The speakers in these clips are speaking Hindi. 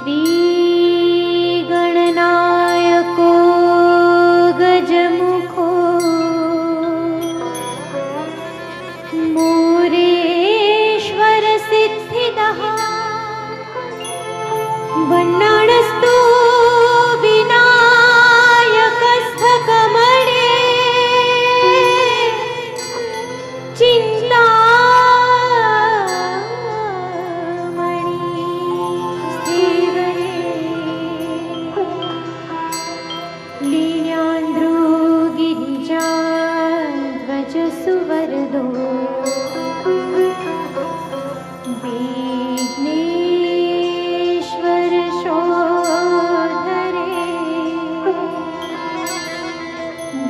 श्रीगणनायको गजमुखो मोरेश्वर सिद्धिदः वन्नाणस्तु विनायकस्थकमणे सुवरदो विघ्नेश्वर शोधरे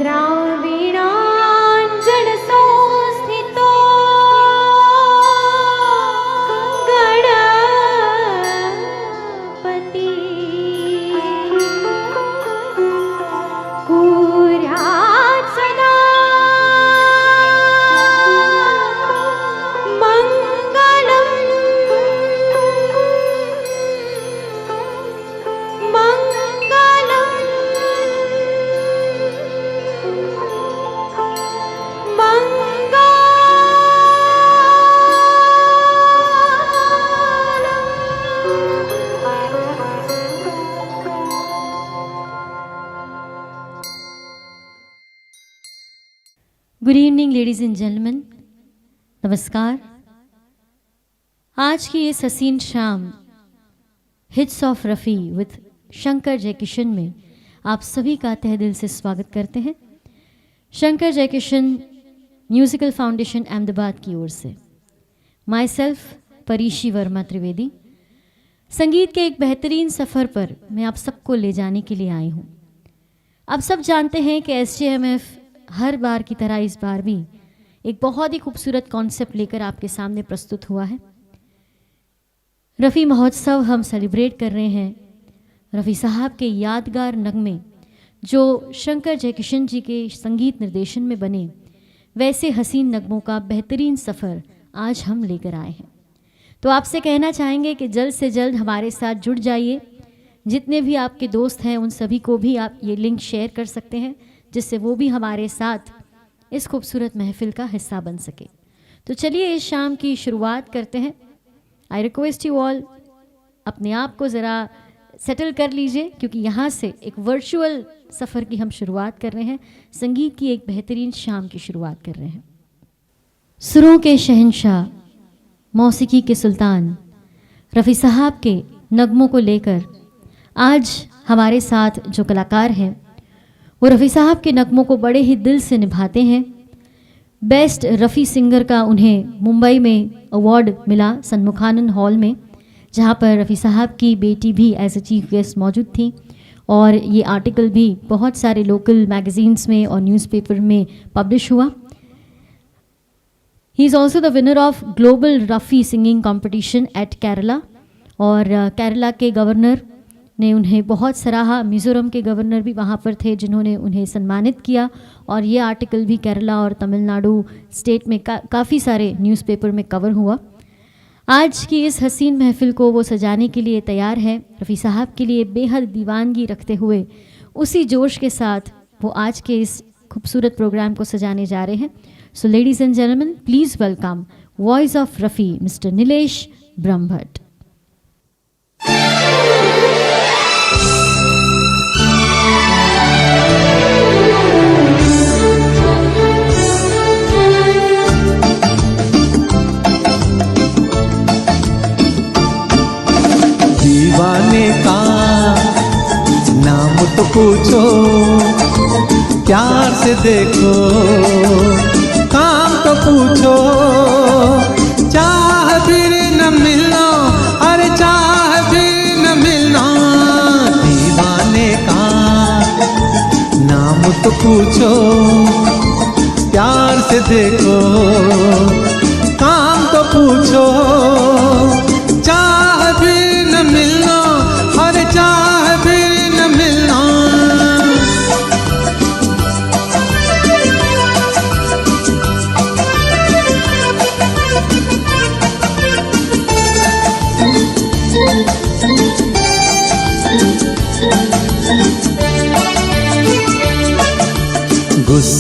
ग्रामीणाञ्चल संस्थितो गणपति कुर्यात् सदा good evening ladies and gentleman, नमस्कार। आज की इस हसीन शाम hits of Rafi with Shankar Jaikishan में आप सभी का तहे दिल से स्वागत करते हैं। शंकर जयकिशन म्यूज़िकल फाउंडेशन अहमदाबाद की ओर से माई सेल्फ परीशी वर्मा त्रिवेदी संगीत के एक बेहतरीन सफ़र पर मैं आप सबको ले जाने के लिए आई हूँ। आप सब जानते हैं कि SJMF हर बार की तरह इस बार भी एक बहुत ही खूबसूरत कॉन्सेप्ट लेकर आपके सामने प्रस्तुत हुआ है। रफ़ी महोत्सव हम सेलिब्रेट कर रहे हैं। रफ़ी साहब के यादगार नगमे जो शंकर जयकिशन जी के संगीत निर्देशन में बने, वैसे हसीन नगमों का बेहतरीन सफ़र आज हम लेकर आए हैं। तो आपसे कहना चाहेंगे कि जल्द से जल्द हमारे साथ जुड़ जाइए। जितने भी आपके दोस्त हैं उन सभी को भी आप ये लिंक शेयर कर सकते हैं, जिससे वो भी हमारे साथ इस खूबसूरत महफिल का हिस्सा बन सके। तो चलिए इस शाम की शुरुआत करते हैं। आई रिक्वेस्ट यू ऑल अपने आप को ज़रा सेटल कर लीजिए, क्योंकि यहाँ से एक वर्चुअल सफ़र की हम शुरुआत कर रहे हैं। संगीत की एक बेहतरीन शाम की शुरुआत कर रहे हैं। सुरों के शहंशाह, मौसीकी के सुल्तान रफ़ी साहब के नगमों को लेकर आज हमारे साथ जो कलाकार हैं वो रफ़ी साहब के नगमों को बड़े ही दिल से निभाते हैं। बेस्ट रफ़ी सिंगर का उन्हें मुंबई में अवार्ड मिला सन्मुखानंद हॉल में, जहाँ पर रफ़ी साहब की बेटी भी एज ए चीफ गेस्ट मौजूद थी। और ये आर्टिकल भी बहुत सारे लोकल मैगज़ीन्स में और न्यूज़पेपर में पब्लिश हुआ। He is also the winner of global Rafi singing competition at Kerala, और केरला के गवर्नर ने उन्हें बहुत सराहा। मिज़ोरम के गवर्नर भी वहाँ पर थे जिन्होंने उन्हें सम्मानित किया। और ये आर्टिकल भी केरला और तमिलनाडु स्टेट में काफ़ी सारे न्यूज़पेपर में कवर हुआ। आज की इस हसीन महफिल को वो सजाने के लिए तैयार है। रफ़ी साहब के लिए बेहद दीवानगी रखते हुए उसी जोश के साथ वो आज के इस खूबसूरत प्रोग्राम को सजाने जा रहे हैं। सो ladies and gentleman, please welcome voice of Rafi mister Nilesh Brahmbhatt. दीवाने का नाम तो पूछो, प्यार से देखो, काम तो पूछो, चाह फिर न मिलना, अरे चाह फिर न मिलना। दीवाने का नाम तो पूछो, प्यार से देखो, काम तो पूछो, चाह फिर न मिलना, हर चाह फिर न मिलना।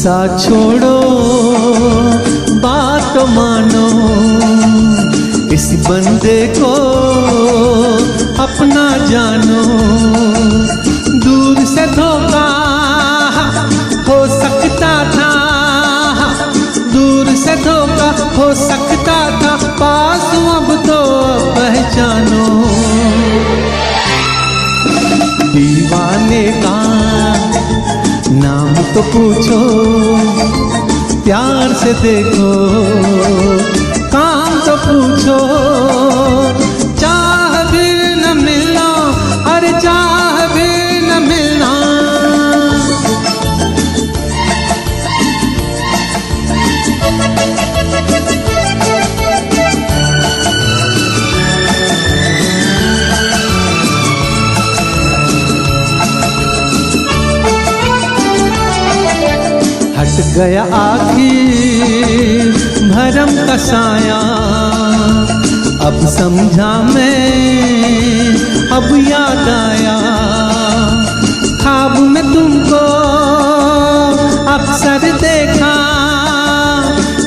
गुस्सा छोड़ो, बात मानो, इस बंदे को अपना जानो। दूर से धोखा हो सकता था, दूर से धोखा हो सकता था, पास अब तो पहचानो। दीवाने का नाम तो पूछो, प्यार से देखो, काम तो पूछो। चाह भी न मिलना, अरे चाह भी न मिलना। हट गया आखिर भरम का साया, अब समझा मैं, अब याद आया। ख्वाब में तुमको अक्सर देखा,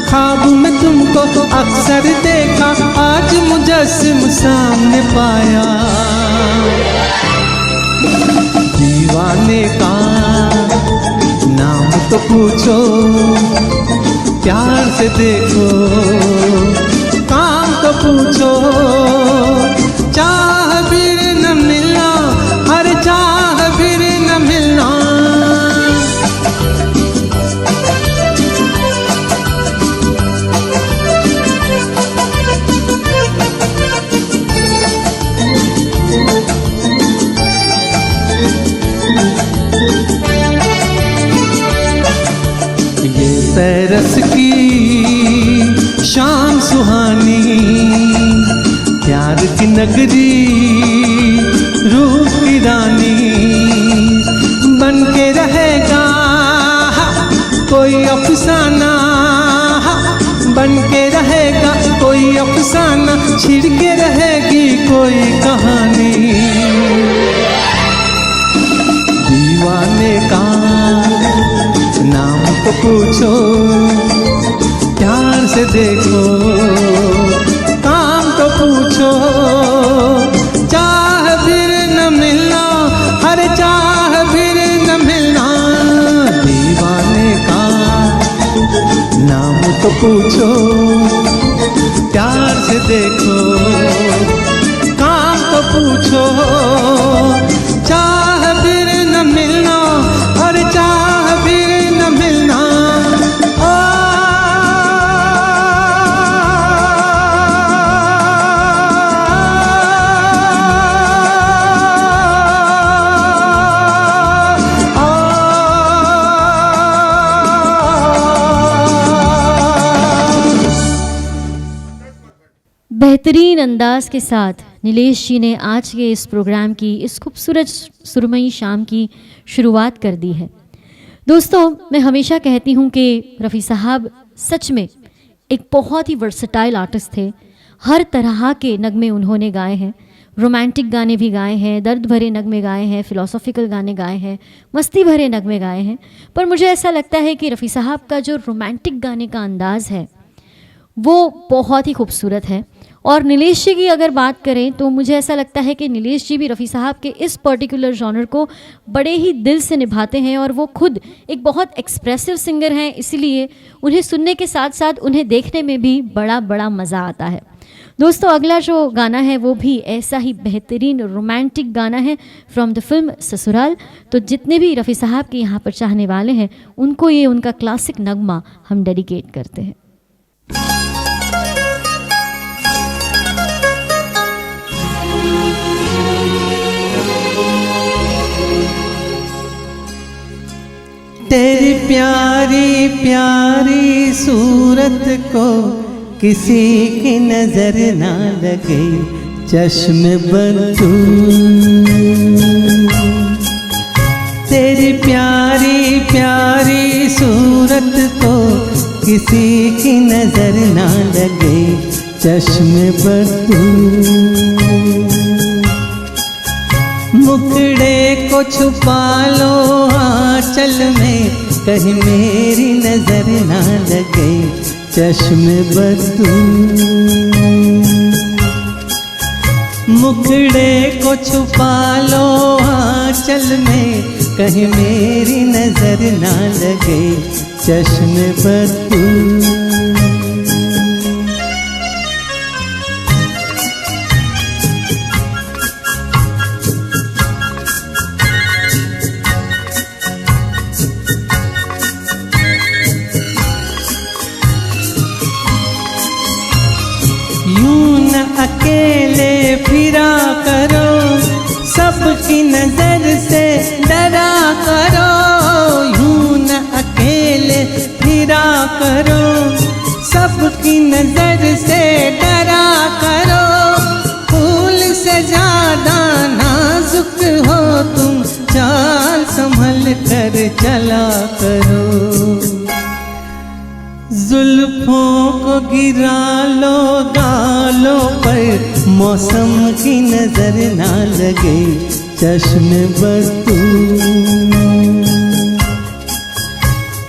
ख्वाब में तुमको अक्सर देखा, आज मुजस्सिम सामने पाया। दीवाने का नाम तो पूछो, प्यार से देखो, काम तो पूछो। चाह भी न मिलना, हर चाह भी न मिलना। पैरस की शाम सुहानी, प्यार की नगरी, रूप की रानी, बन के रहेगा कोई अफसाना, बन के रहेगा कोई अफसाना, छिड़ के रहेगी कोई कहानी। दीवाने का नाम तो पूछो, प्यार से देखो, काम तो पूछो। चाह फिर न मिलना, हर चाह फिर न मिलना। दीवाने का नाम तो पूछो, प्यार से देखो, काम तो पूछो। चाह फिर न मिलना, हर चाह फिर न मिलना। बेहतरीन अंदाज के साथ नीलेश जी ने आज के इस प्रोग्राम की इस खूबसूरत सुरमई शाम की शुरुआत कर दी है। दोस्तों, मैं हमेशा कहती हूँ कि रफ़ी साहब सच में एक बहुत ही वर्सटाइल आर्टिस्ट थे। हर तरह के नगमे उन्होंने गाए हैं, रोमांटिक गाने भी गाए हैं, दर्द भरे नगमे गाए हैं, फ़िलासफ़िकल गाने गाए हैं, मस्ती भरे नगमे गाए हैं। पर मुझे ऐसा लगता है कि रफ़ी साहब का जो रोमांटिक गाने का अंदाज़ है वो बहुत ही खूबसूरत है। और नीलेश जी की अगर बात करें तो मुझे ऐसा लगता है कि नीलेश जी भी रफ़ी साहब के इस पर्टिकुलर जॉनर को बड़े ही दिल से निभाते हैं और वो खुद एक बहुत एक्सप्रेसिव सिंगर हैं, इसीलिए उन्हें सुनने के साथ साथ उन्हें देखने में भी बड़ा मज़ा आता है। दोस्तों, अगला जो गाना है वो भी ऐसा ही बेहतरीन रोमांटिक गाना है फ्रॉम द फिल्म ससुराल। तो जितने भी रफ़ी साहब के यहाँ पर चाहने वाले हैं उनको ये उनका क्लासिक नगमा हम डेडिकेट करते हैं। तेरी प्यारी प्यारी सूरत को किसी की नजर ना लगे, चश्म बंधू। तेरी प्यारी प्यारी सूरत को किसी की नजर ना लगे, चश्म बंधू। मुखड़े को छुपा लो आंचल में, कहीं मेरी नजर ना लगे चश्मे बदू। मुखड़े को छुपा लो आंचल में, कहीं मेरी नजर ना लगे चश्मे बदू। अकेले फिरा करो, सबकी नजर से डरा करो। यूं न अकेले फिरा करो, सबकी नजर से डरा करो। फूल से ज्यादा नाजुक हो तुम, चाल संभल कर चला करो। जुल्फों को गिरा लो गालों पर, मौसम की नजर ना लगे चश्मे बदू।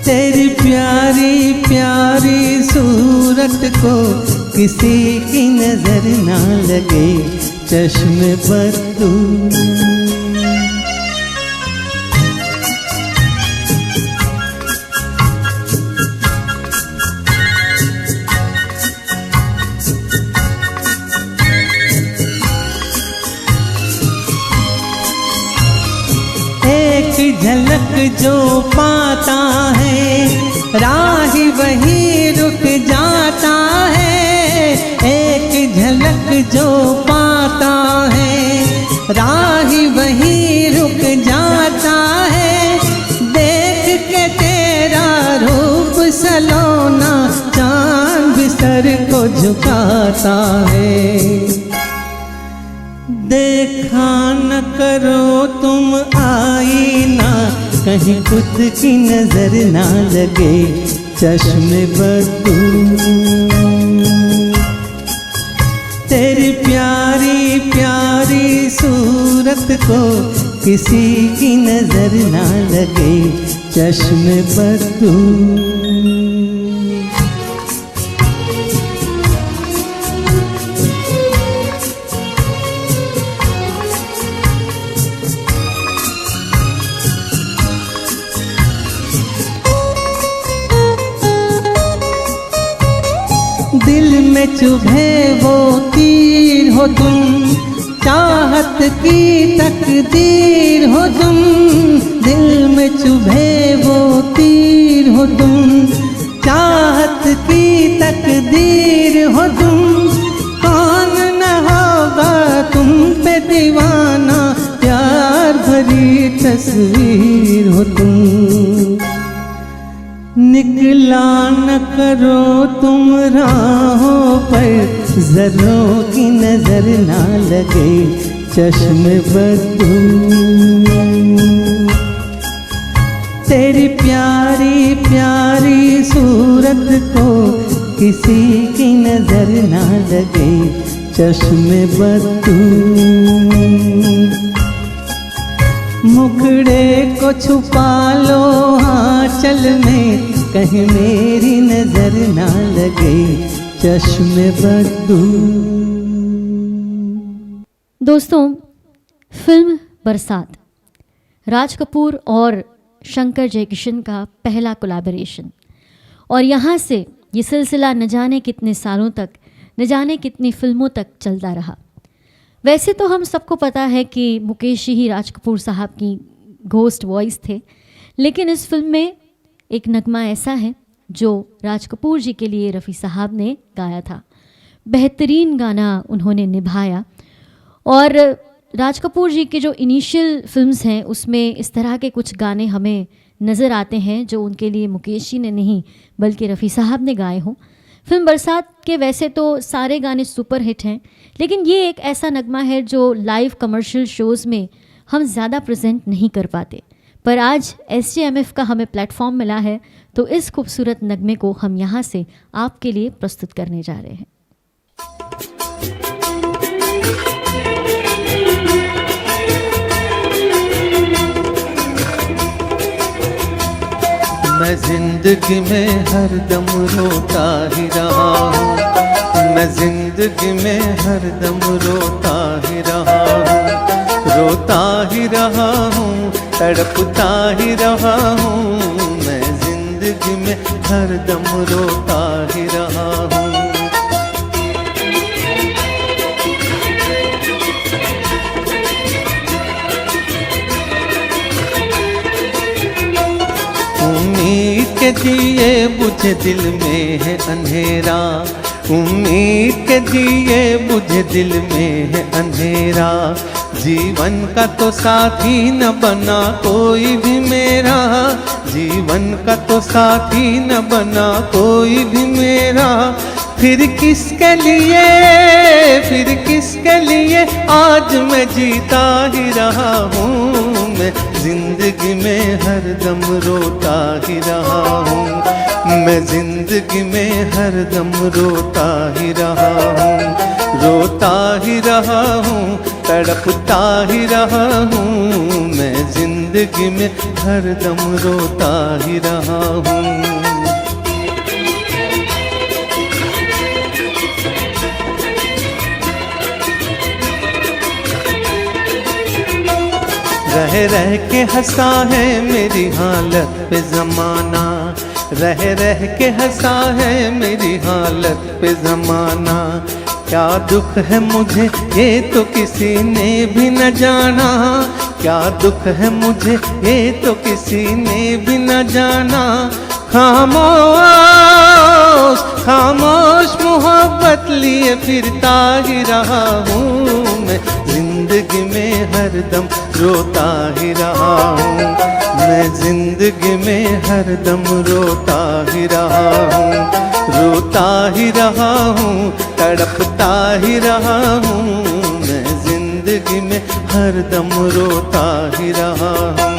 तेरी प्यारी प्यारी सूरत को किसी की नजर ना लगे चश्मे बदू। झलक जो पाता है राही वही रुक जाता है। एक झलक जो पाता है राही वही रुक जाता है। देख के तेरा रूप सलोना चांद भी सर को झुकाता है। देखा न करो तुम आईना, कहीं खुद की नजर ना लगे चश्मे बदू। तेरी प्यारी प्यारी सूरत को किसी की नजर ना लगे चश्मे बदू। दिल में चुभे वो तीर हो तुम, चाहत की तकदीर हो तुम। दिल में चुभे वो तीर हो तुम, चाहत की तकदीर हो तुम। कौन न होगा तुम पे दीवाना, प्यार भरी तस्वीर हो तुम। निकला न करो तुम राहों पर, जर्रों की नजर ना लगे चश्मे बदू। तेरी प्यारी प्यारी सूरत को किसी की नजर ना लगे चश्मे बदू। मुखड़े को छुपा लो आंचल में, कहीं मेरी नजर ना लगे चश्मे बदू। दोस्तों, फिल्म बरसात राज कपूर और शंकर जयकिशन का पहला कोलैबोरेशन, और यहाँ से ये सिलसिला न जाने कितने सालों तक, न जाने कितनी फिल्मों तक चलता रहा। वैसे तो हम सबको पता है कि मुकेश जी ही राज कपूर साहब की घोस्ट वॉइस थे, लेकिन इस फिल्म में एक नगमा ऐसा है जो राज कपूर जी के लिए रफ़ी साहब ने गाया था। बेहतरीन गाना उन्होंने निभाया। और राज कपूर जी के जो इनिशियल फिल्म्स हैं उसमें इस तरह के कुछ गाने हमें नज़र आते हैं जो उनके लिए मुकेश जी ने नहीं बल्कि रफ़ी साहब ने गाए हों। फिल्म बरसात के वैसे तो सारे गाने सुपर हिट हैं, लेकिन ये एक ऐसा नगमा है जो लाइव कमर्शियल शोज़ में हम ज़्यादा प्रेजेंट नहीं कर पाते, पर आज SJMF का हमें प्लेटफॉर्म मिला है तो इस खूबसूरत नगमे को हम यहाँ से आपके लिए प्रस्तुत करने जा रहे हैं। मैं जिंदगी में हरदम रोता ही रहा हूँ, मैं जिंदगी में हरदम रोता ही रहा हूँ, रोता ही रहा हूँ, तड़पता ही रहा हूँ, मैं जिंदगी में हरदम रोता ही रहा हूँ। उम्मीद के दिए बुझे दिल में है अंधेरा, उम्मीद के दिए बुझे दिल में है अंधेरा, जीवन का तो साथी न बना कोई भी मेरा, जीवन का तो साथी न बना कोई भी मेरा, फिर किसके लिए आज मैं जीता ही रहा हूँ, मैं जिंदगी में हरदम रोता ही रहा हूँ, मैं जिंदगी में हरदम रोता ही रहा हूँ, रोता ही रहा हूँ, तड़पता ही रहा हूँ, मैं जिंदगी में हरदम रोता ही रहा हूँ। रह रह के हंसा है मेरी हालत पे ज़माना, रह रह के हंसा है मेरी हालत पे ज़माना, क्या दुख है मुझे ये तो किसी ने भी न जाना, क्या दुख है मुझे ये तो किसी ने भी न जाना, खामोश खामोश मोहब्बत लिए फिरता ही रहा हूँ, मैं जिंदगी में हरदम रोता ही रहा हूँ, मैं जिंदगी में हरदम रोता ही रहा हूँ, रोता ही रहा हूँ, तड़पता ही रहा हूँ, मैं जिंदगी में हरदम रोता ही रहा हूँ।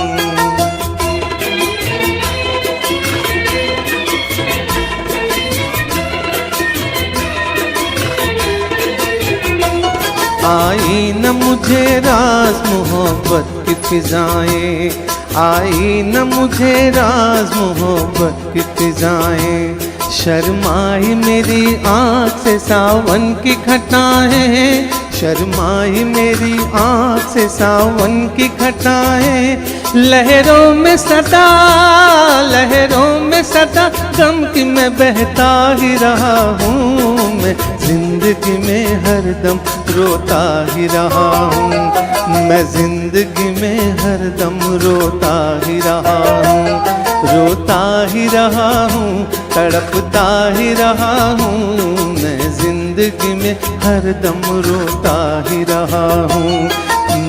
आई न मुझे राज मोहब्बत की फिजाएं, आई न मुझे राज मोहब्बत की फिजाएं, शर्माई मेरी आँख से सावन की घटाएं, शर्माई मेरी आँख से सावन की घटाएं, लहरों में सदा गम की मैं बहता ही रहा हूँ, मैं जिंदगी में हरदम रोता ही रहा हूँ, मैं जिंदगी में हरदम रोता ही रहा हूँ, रोता ही रहा हूँ, तड़पता ही रहा हूँ, मैं जिंदगी में हरदम रोता ही रहा हूँ,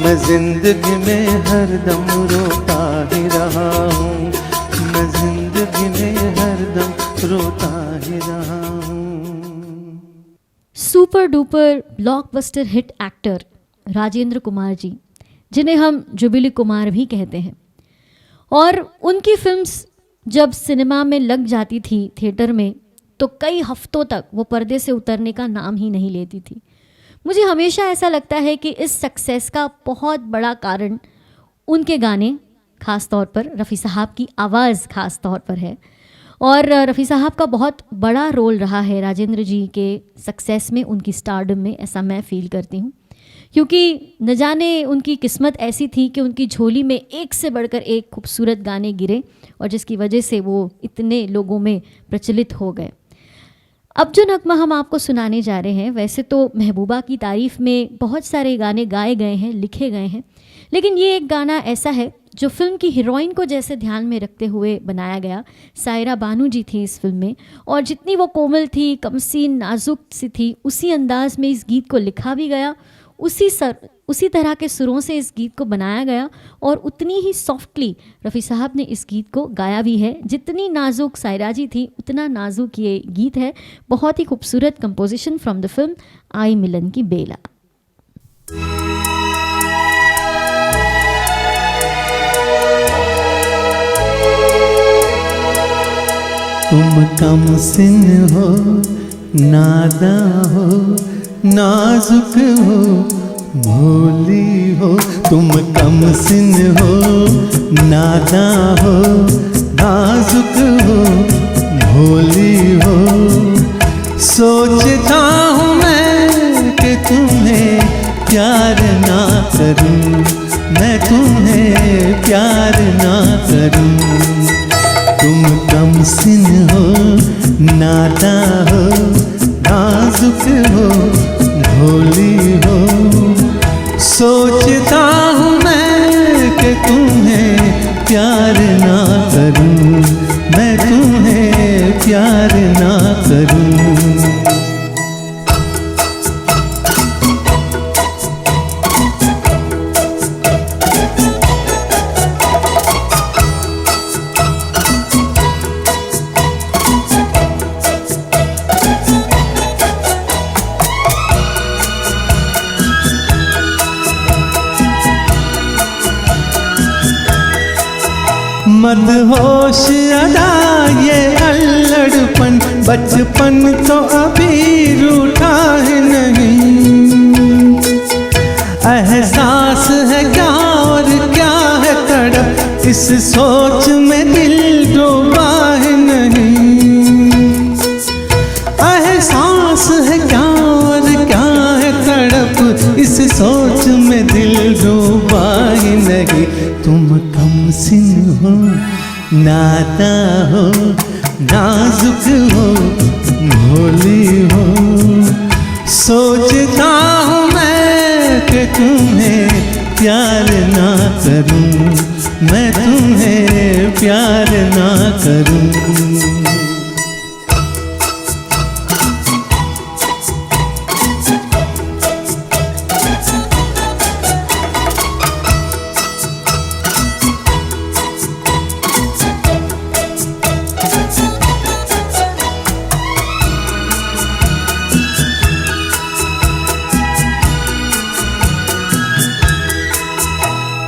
मैं जिंदगी में हरदम रोता ही रहा हूँ, मैं जिंदगी में हरदम रोता ही रहा हूँ। Super duper blockbuster hit actor Rajendra Kumar ji, जिन्हें हम जुबिली कुमार भी कहते हैं, और उनकी फिल्म्स जब सिनेमा में लग जाती थी थिएटर में तो कई हफ्तों तक वो पर्दे से उतरने का नाम ही नहीं लेती थी। मुझे हमेशा ऐसा लगता है कि इस सक्सेस का बहुत बड़ा कारण उनके गाने, ख़ास तौर पर रफ़ी साहब की आवाज़ ख़ास तौर पर है, और रफ़ी साहब का बहुत बड़ा रोल रहा है राजेंद्र जी के सक्सेस में, उनकी स्टारडम में, ऐसा मैं फ़ील करती हूँ, क्योंकि न जाने उनकी किस्मत ऐसी थी कि उनकी झोली में एक से बढ़कर एक खूबसूरत गाने गिरे और जिसकी वजह से वो इतने लोगों में प्रचलित हो गए। अब जो नगमा हम आपको सुनाने जा रहे हैं, वैसे तो महबूबा की तारीफ़ में बहुत सारे गाने गाए गए हैं, लिखे गए हैं, लेकिन ये एक गाना ऐसा है जो फिल्म की हीरोइन को जैसे ध्यान में रखते हुए बनाया गया। सायरा बानू जी थी इस फिल्म में, और जितनी वो कोमल थी, कमसीन, नाजुक सी थी, उसी अंदाज में इस गीत को लिखा भी गया, उसी तरह के सुरों से इस गीत को बनाया गया, और उतनी ही सॉफ्टली रफ़ी साहब ने इस गीत को गाया भी है। जितनी नाजुक सायरा जी थी उतना नाजुक ये गीत है। बहुत ही खूबसूरत कंपोजिशन फ्रॉम द फिल्म आई मिलन की बेला। तुम कम सिन हो, नादा हो, नाजुक हो, भोली हो, तुम कम सिन हो, नादा हो, नाजुक हो, भोली हो। सोचता हूँ मैं कि तुम्हें प्यार ना करूं, मैं तुम्हें प्यार ना करूं। तुम कम सिन हो, नादा हो, नाजुक हो, भोली हो। सोचता हूँ मैं कि तुम्हें प्यार ना करूं, मैं तुम्हें प्यार ना करूं। मदहोश अदा ये अल्लड़पन, बचपन तो अभी रूठा है नहीं। एहसास है क्या और क्या है तड़प, इस सोच में दिल डूबा है नहीं। एहसास है क्या और क्या है तड़प, इस सोच में दिल डूबा ही नहीं। तुम कम सिन हो, नाता हो, नाजुक हो, भोली हो। सोचता हूँ मैं कि तुम्हें प्यार ना करूं, मैं तुम्हें प्यार ना करूं।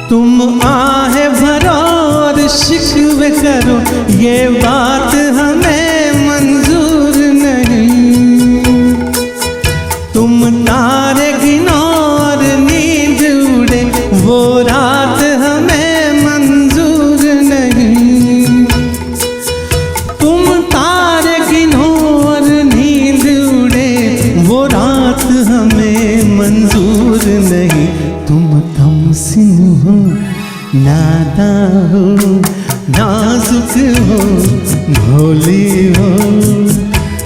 तुम आहे भरो और शिकवे करो, ये बात हमें मंजूर नहीं। तुम तारे गिनो और नींद उड़े, वो रात हमें मंजूर नहीं। तुम तारे गिनो और नींद उड़े, वो रात हमें मंजूर नहीं। तुम कम सिन हो, नादा हो, नाजुक हो, भोली हो।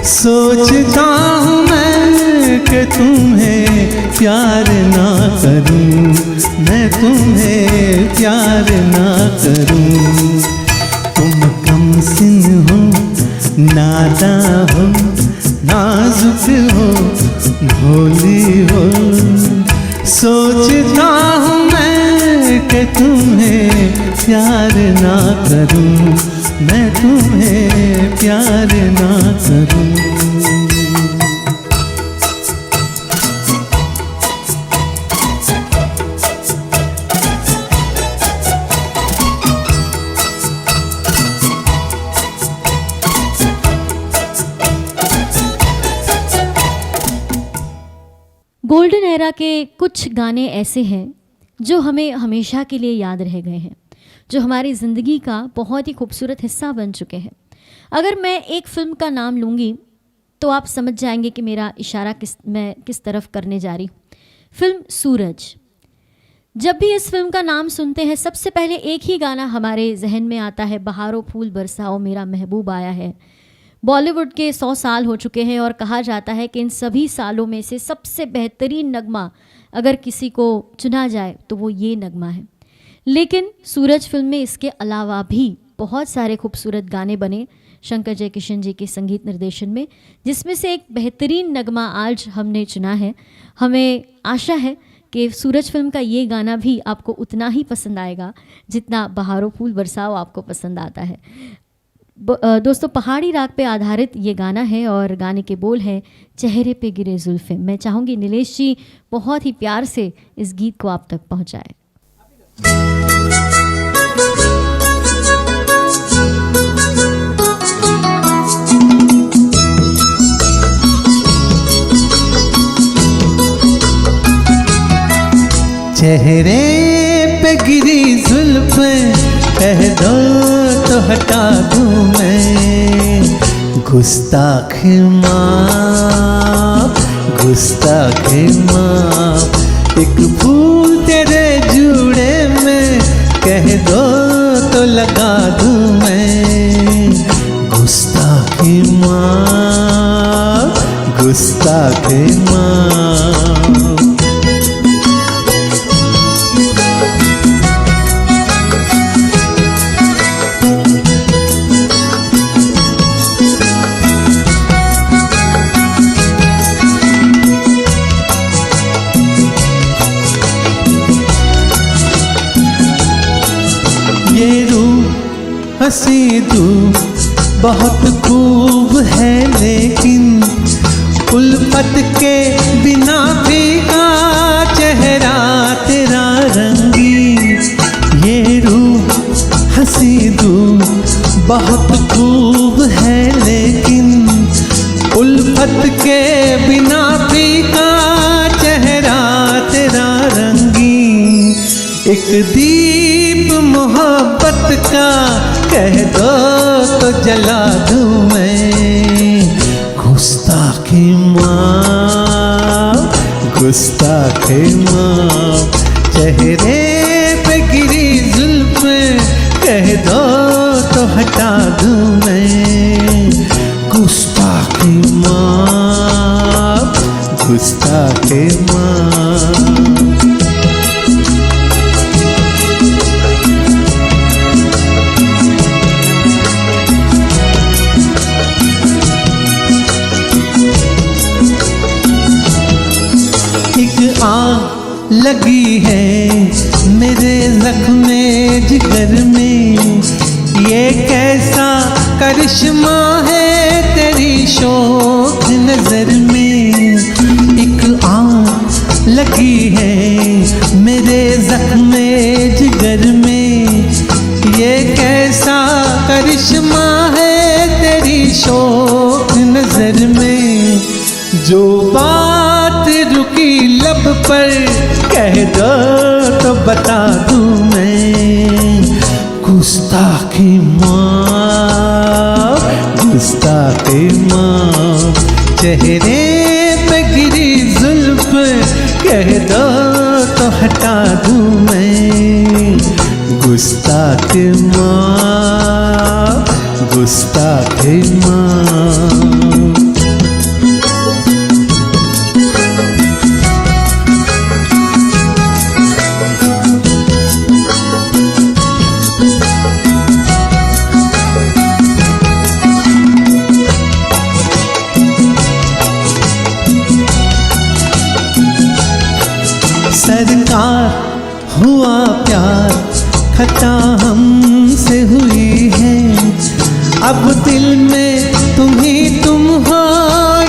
सोचता हूँ मैं कि तुम्हें प्यार ना करूं, मैं तुम्हें प्यार ना करूं। तुम कम सिन हो, नादा हो, नाजुक हो, भोली हो। सोचता हूँ मैं कि तुम्हें प्यार ना करूं, मैं तुम्हें प्यार ना करूं। गोल्डन एरा के कुछ गाने ऐसे हैं जो हमें हमेशा के लिए याद रह गए हैं, जो हमारी ज़िंदगी का बहुत ही खूबसूरत हिस्सा बन चुके हैं। अगर मैं एक फ़िल्म का नाम लूँगी तो आप समझ जाएंगे कि मेरा इशारा मैं किस तरफ करने जा रही हूँ। फिल्म सूरज। जब भी इस फिल्म का नाम सुनते हैं सबसे पहले एक ही गाना हमारे जहन में आता है, बहारों फूल बरसाओ मेरा महबूब आया है। बॉलीवुड के 100 साल हो चुके हैं और कहा जाता है कि इन सभी सालों में से सबसे बेहतरीन नगमा अगर किसी को चुना जाए तो वो ये नगमा है। लेकिन सूरज फिल्म में इसके अलावा भी बहुत सारे खूबसूरत गाने बने शंकर जयकिशन जी के संगीत निर्देशन में, जिसमें से एक बेहतरीन नगमा आज हमने चुना है। हमें आशा है कि सूरज फिल्म का ये गाना भी आपको उतना ही पसंद आएगा जितना बहारों फूल बरसाओ आपको पसंद आता है। दोस्तों, पहाड़ी राग पे आधारित ये गाना है और गाने के बोल हैं चेहरे पे गिरे जुल्फ़े। मैं चाहूँगी नीलेश जी बहुत ही प्यार से इस गीत को आप तक पहुँचाएं। चेहरे पे गिरी जुल्फें कह दो तो हटा दूं मैं। गुस्ताख माँ, गुस्ताख माँ, एक फूल तेरे जूड़े में कह दो तो लगा दूं मैं। गुस्ताख माँ, गुस्ताख माँ। हंसी तू बहुत खूब है लेकिन उल्फत के बिना फीका चेहरा तेरा रंगीन। ये रूह हंसी तू बहुत खूब है लेकिन उल्फत के बिना फीका चेहरा तेरा रंगीन। एक दीप मोहब्बत का कह दो तो जला दूं मैं। गुस्ताख माँ, गुस्ताख माँ, चेहरे पे गिरी जुल्फें कह दो तो हटा दूं मैं। गुस्ताख माँ, गुस्ताख माँ। आग लगी है मेरे ज़ख्मे जिगर में, ये कैसा करिश्मा है तेरी शौक नज़र में। एक आग लगी है मेरे ज़ख्मे जिगर में, ये कैसा करिश्मा है तेरी शौक नज़र में। जो बात रुकी लब पर कह दो तो बता दूं मैं। गुस्ताख माँ, गुस्ताख माँ, चेहरे पे गिरी जुल्फ कह दो तो हटा दूं मैं। गुस्ताख माँ, गुस्ताख माँ। सरकार हुआ प्यार खता हमसे हुई है, अब दिल में तुम ही तुम हो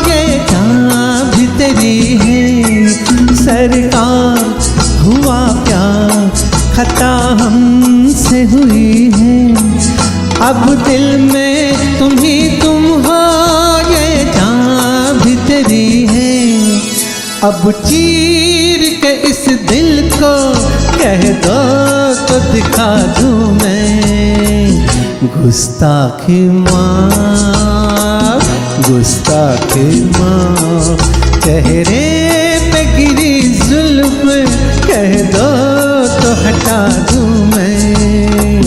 ये जान भी तेरी है। सरकार हुआ प्यार खता हमसे हुई है, अब दिल में तुम ही तुम हो ये जान भी तेरी है। अब चीर के इस दिल को कह दो तो दिखा दूं मैं। गुस्ताख माँ, गुस्ताख माँ, चेहरे पे गिरी जुल्फ कह दो तो हटा दूं मैं।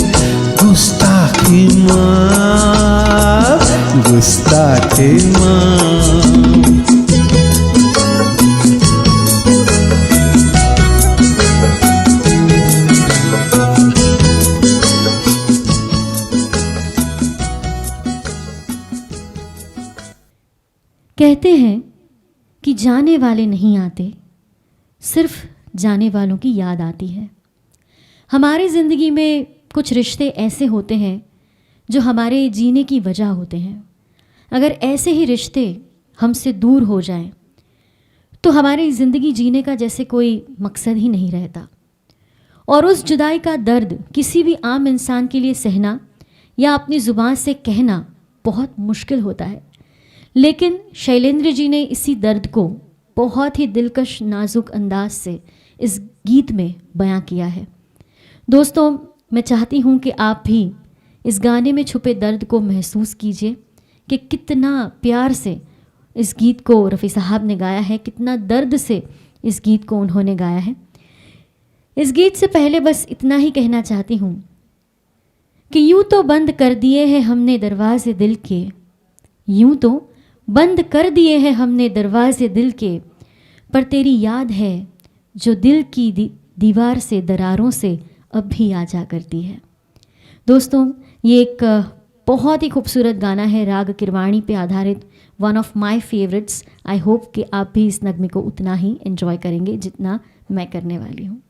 गुस्ताख माँ, गुस्ताख माँ। कहते हैं कि जाने वाले नहीं आते, सिर्फ जाने वालों की याद आती है। हमारी ज़िंदगी में कुछ रिश्ते ऐसे होते हैं जो हमारे जीने की वजह होते हैं। अगर ऐसे ही रिश्ते हमसे दूर हो जाएं तो हमारी ज़िंदगी जीने का जैसे कोई मकसद ही नहीं रहता। और उस जुदाई का दर्द किसी भी आम इंसान के लिए सहना या अपनी ज़ुबान से कहना बहुत मुश्किल होता है। लेकिन शैलेंद्र जी ने इसी दर्द को बहुत ही दिलकश नाजुक अंदाज से इस गीत में बयां किया है। दोस्तों, मैं चाहती हूँ कि आप भी इस गाने में छुपे दर्द को महसूस कीजिए कि कितना प्यार से इस गीत को रफ़ी साहब ने गाया है, कितना दर्द से इस गीत को उन्होंने गाया है। इस गीत से पहले बस इतना ही कहना चाहती हूँ कि यूं तो बंद कर दिए हैं हमने दरवाजे दिल के, यूं तो बंद कर दिए हैं हमने दरवाजे दिल के, पर तेरी याद है जो दिल की दीवार से दरारों से अब भी आ जा करती है। दोस्तों, ये एक बहुत ही खूबसूरत गाना है, राग किरवाणी पे आधारित, one of my favourites. I hope कि आप भी इस नगमे को उतना ही एंजॉय करेंगे जितना मैं करने वाली हूँ।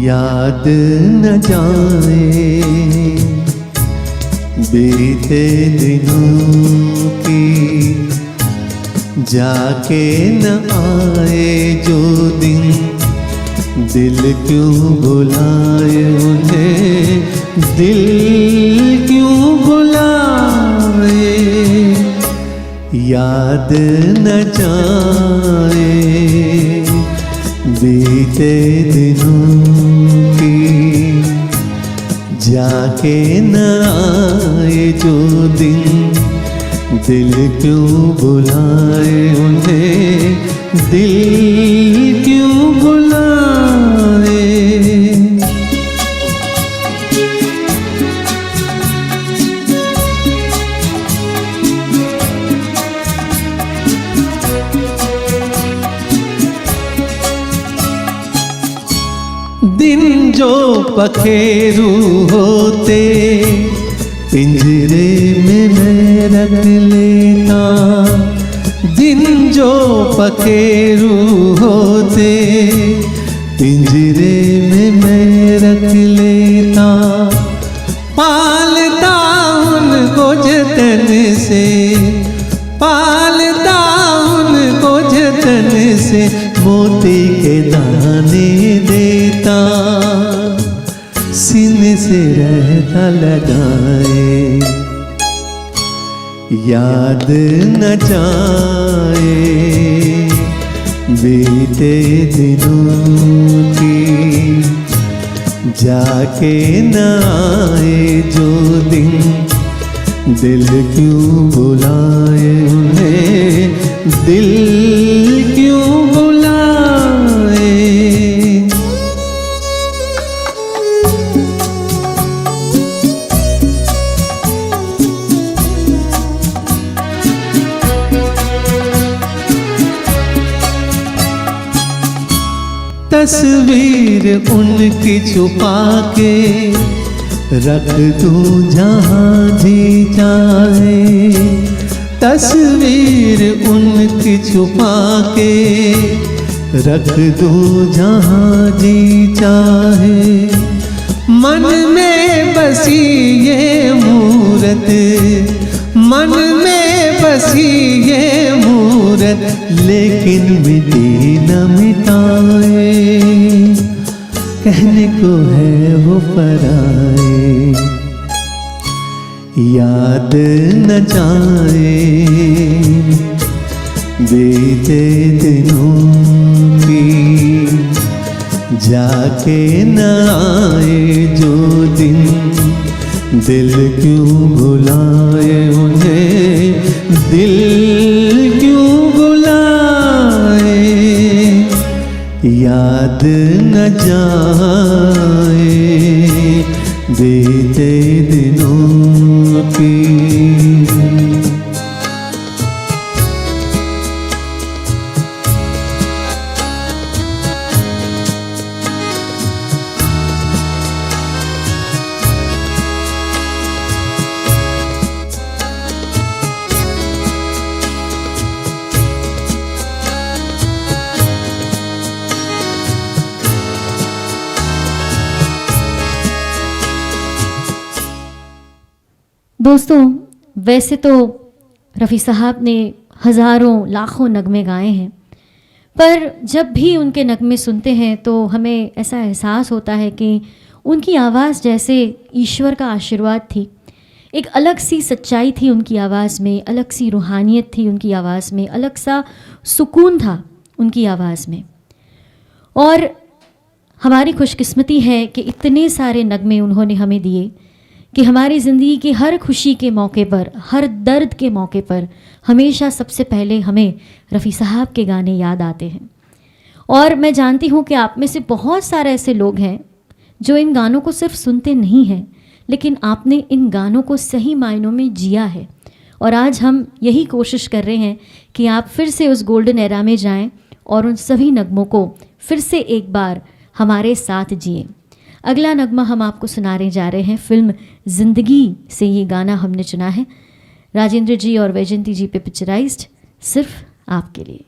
याद न जाए बीते दिनों की, जाके न आए जो दिन, दिल क्यों बुलाए उन्हें, दिल क्यों बुलाए। याद न जाए बीते दिनों की, जाके न आए जो दिन, दिल क्यों बुलाए उन्हें, दिल क्यों बुलाए। दिन जो पखेरू होते पिंजरे में मैं रख लेता, दिन जो पखेरू होते पिंजरे में मैं रख लेता, पालता उनको जतन से, पालता उनको जतन से, मोती के दाने देता, सीने से रहता लगाए। याद न जाए बीते दिनों की, जाके न आए जो दिन, दिल क्यों बुलाए उन्हें, दिल क्यों बुलाए। तस्वीर उनकी छुपा के रख दूं जहाँ जी चाहे, तस्वीर उनकी छुपा के रख दूं जहाँ जी चाहे। मन में बसी ये मूरत, मन में बसी ये मूरत, लेकिन मिटी न मिटाए, कहने को है वो पराए। याद न जाए बीते दिनों की, जाके न आए जो दिन, दिल क्यों बुलाए उन्हें, दिल क्यों बुलाए। याद न जाए बीते दिनों की। दोस्तों, वैसे तो रफ़ी साहब ने हज़ारों लाखों नगमे गाए हैं, पर जब भी उनके नगमे सुनते हैं तो हमें ऐसा एहसास होता है कि उनकी आवाज़ जैसे ईश्वर का आशीर्वाद थी। एक अलग सी सच्चाई थी उनकी आवाज़ में, अलग सी रूहानियत थी उनकी आवाज़ में, अलग सा सुकून था उनकी आवाज़ में। और हमारी खुशकिस्मती है कि इतने सारे नगमे उन्होंने हमें दिए कि हमारी ज़िंदगी की हर खुशी के मौके पर, हर दर्द के मौके पर हमेशा सबसे पहले हमें रफ़ी साहब के गाने याद आते हैं। और मैं जानती हूँ कि आप में से बहुत सारे ऐसे लोग हैं जो इन गानों को सिर्फ सुनते नहीं हैं, लेकिन आपने इन गानों को सही मायनों में जिया है। और आज हम यही कोशिश कर रहे हैं कि आप फिर से उस गोल्डन एरा में जाएं और उन सभी नगमों को फिर से एक बार हमारे साथ जिए। अगला नगमा हम आपको सुनाने जा रहे हैं, फिल्म ज़िंदगी से ये गाना हमने चुना है, राजेंद्र जी और वैजयंती जी पे पिक्चराइज्ड, सिर्फ आपके लिए।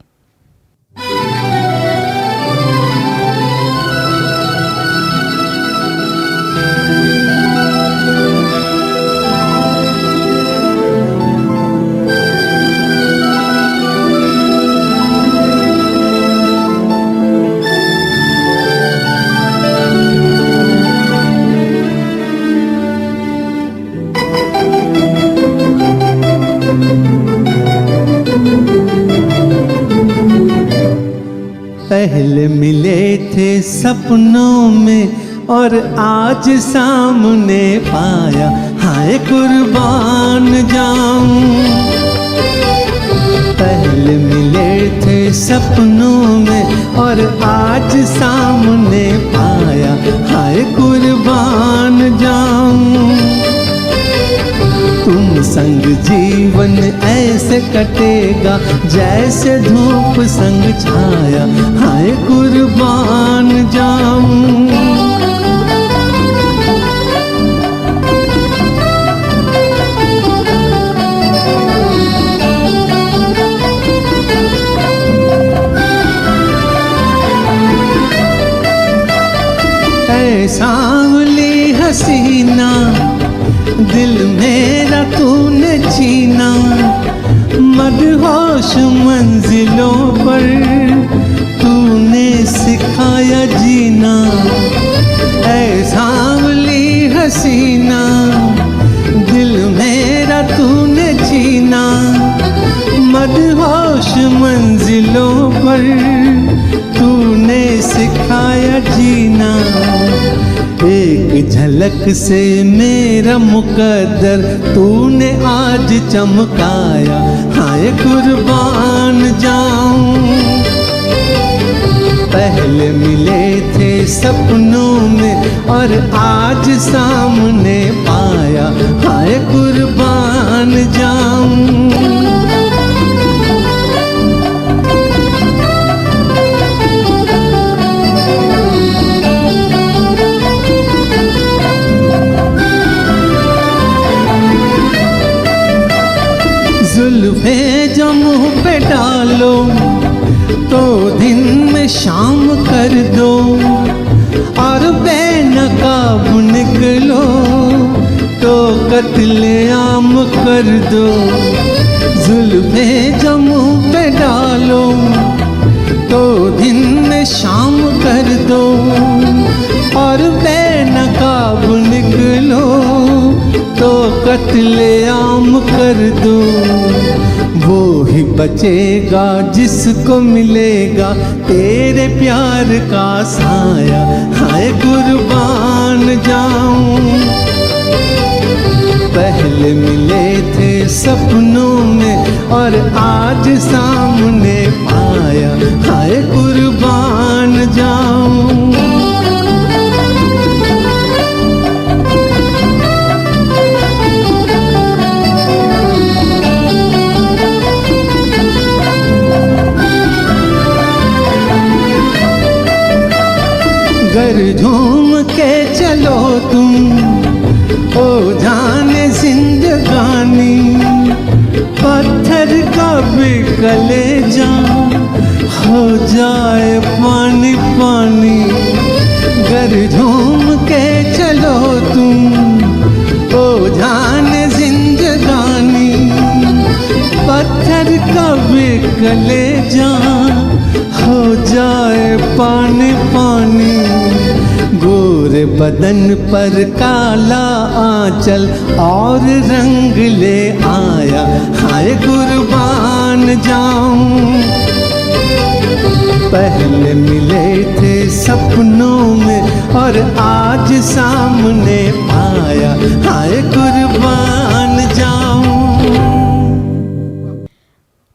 पहले मिले थे सपनों में और आज सामने पाया, हाय कुर्बान जाऊं। पहले मिले थे सपनों में और आज सामने पाया, हाय कुर्बान जाऊं। तुम संग जीवन ऐसे कटेगा जैसे धूप संग छाया, हाय कुर्बान जाऊं। ऐ सांवली हसीना दिल मेरा तूने छीना, मदहोश मंजिलों पर तूने सिखाया जीना। ऐ सांवली हसीना दिल मेरा तूने छीना, मदहोश मंजिलों पर तूने सिखाया जीना। एक झलक से मेरा मुकद्दर तूने आज चमकाया, हाय कुर्बान जाऊं। पहले मिले थे सपनों में और आज सामने पाया, हाय कुर्बान जाऊं। जुल्फे जो मुँह पे डालो तो दिन में शाम कर दो, और बेनकाब निकलो तो कत्लेआम कर दो। जुल्फे जो मुँह पे डालो तो दिन में शाम कर दो, और बेनकाब निकलो तो कत्लेआम कर दो। वो ही बचेगा जिसको मिलेगा तेरे प्यार का साया, हाय कुर्बान जाऊं। पहले मिले थे सपनों में और आज सामने पाया, हाय कुर्बान जाऊं। गर झूम के चलो तुम ओ जाने जिंदगानी, पत्थर का भी कलेजा हो जाए पानी पानी। गर झूम के चलो तुम ओ जाने जिंदगानी, कलेजा हो जाए पानी पानी, गोरे बदन पर काला आंचल और रंग ले आया, हाय कुर्बान जाऊं। पहले मिले थे सपनों में और आज सामने आया, हाय कुर्बान जाऊं।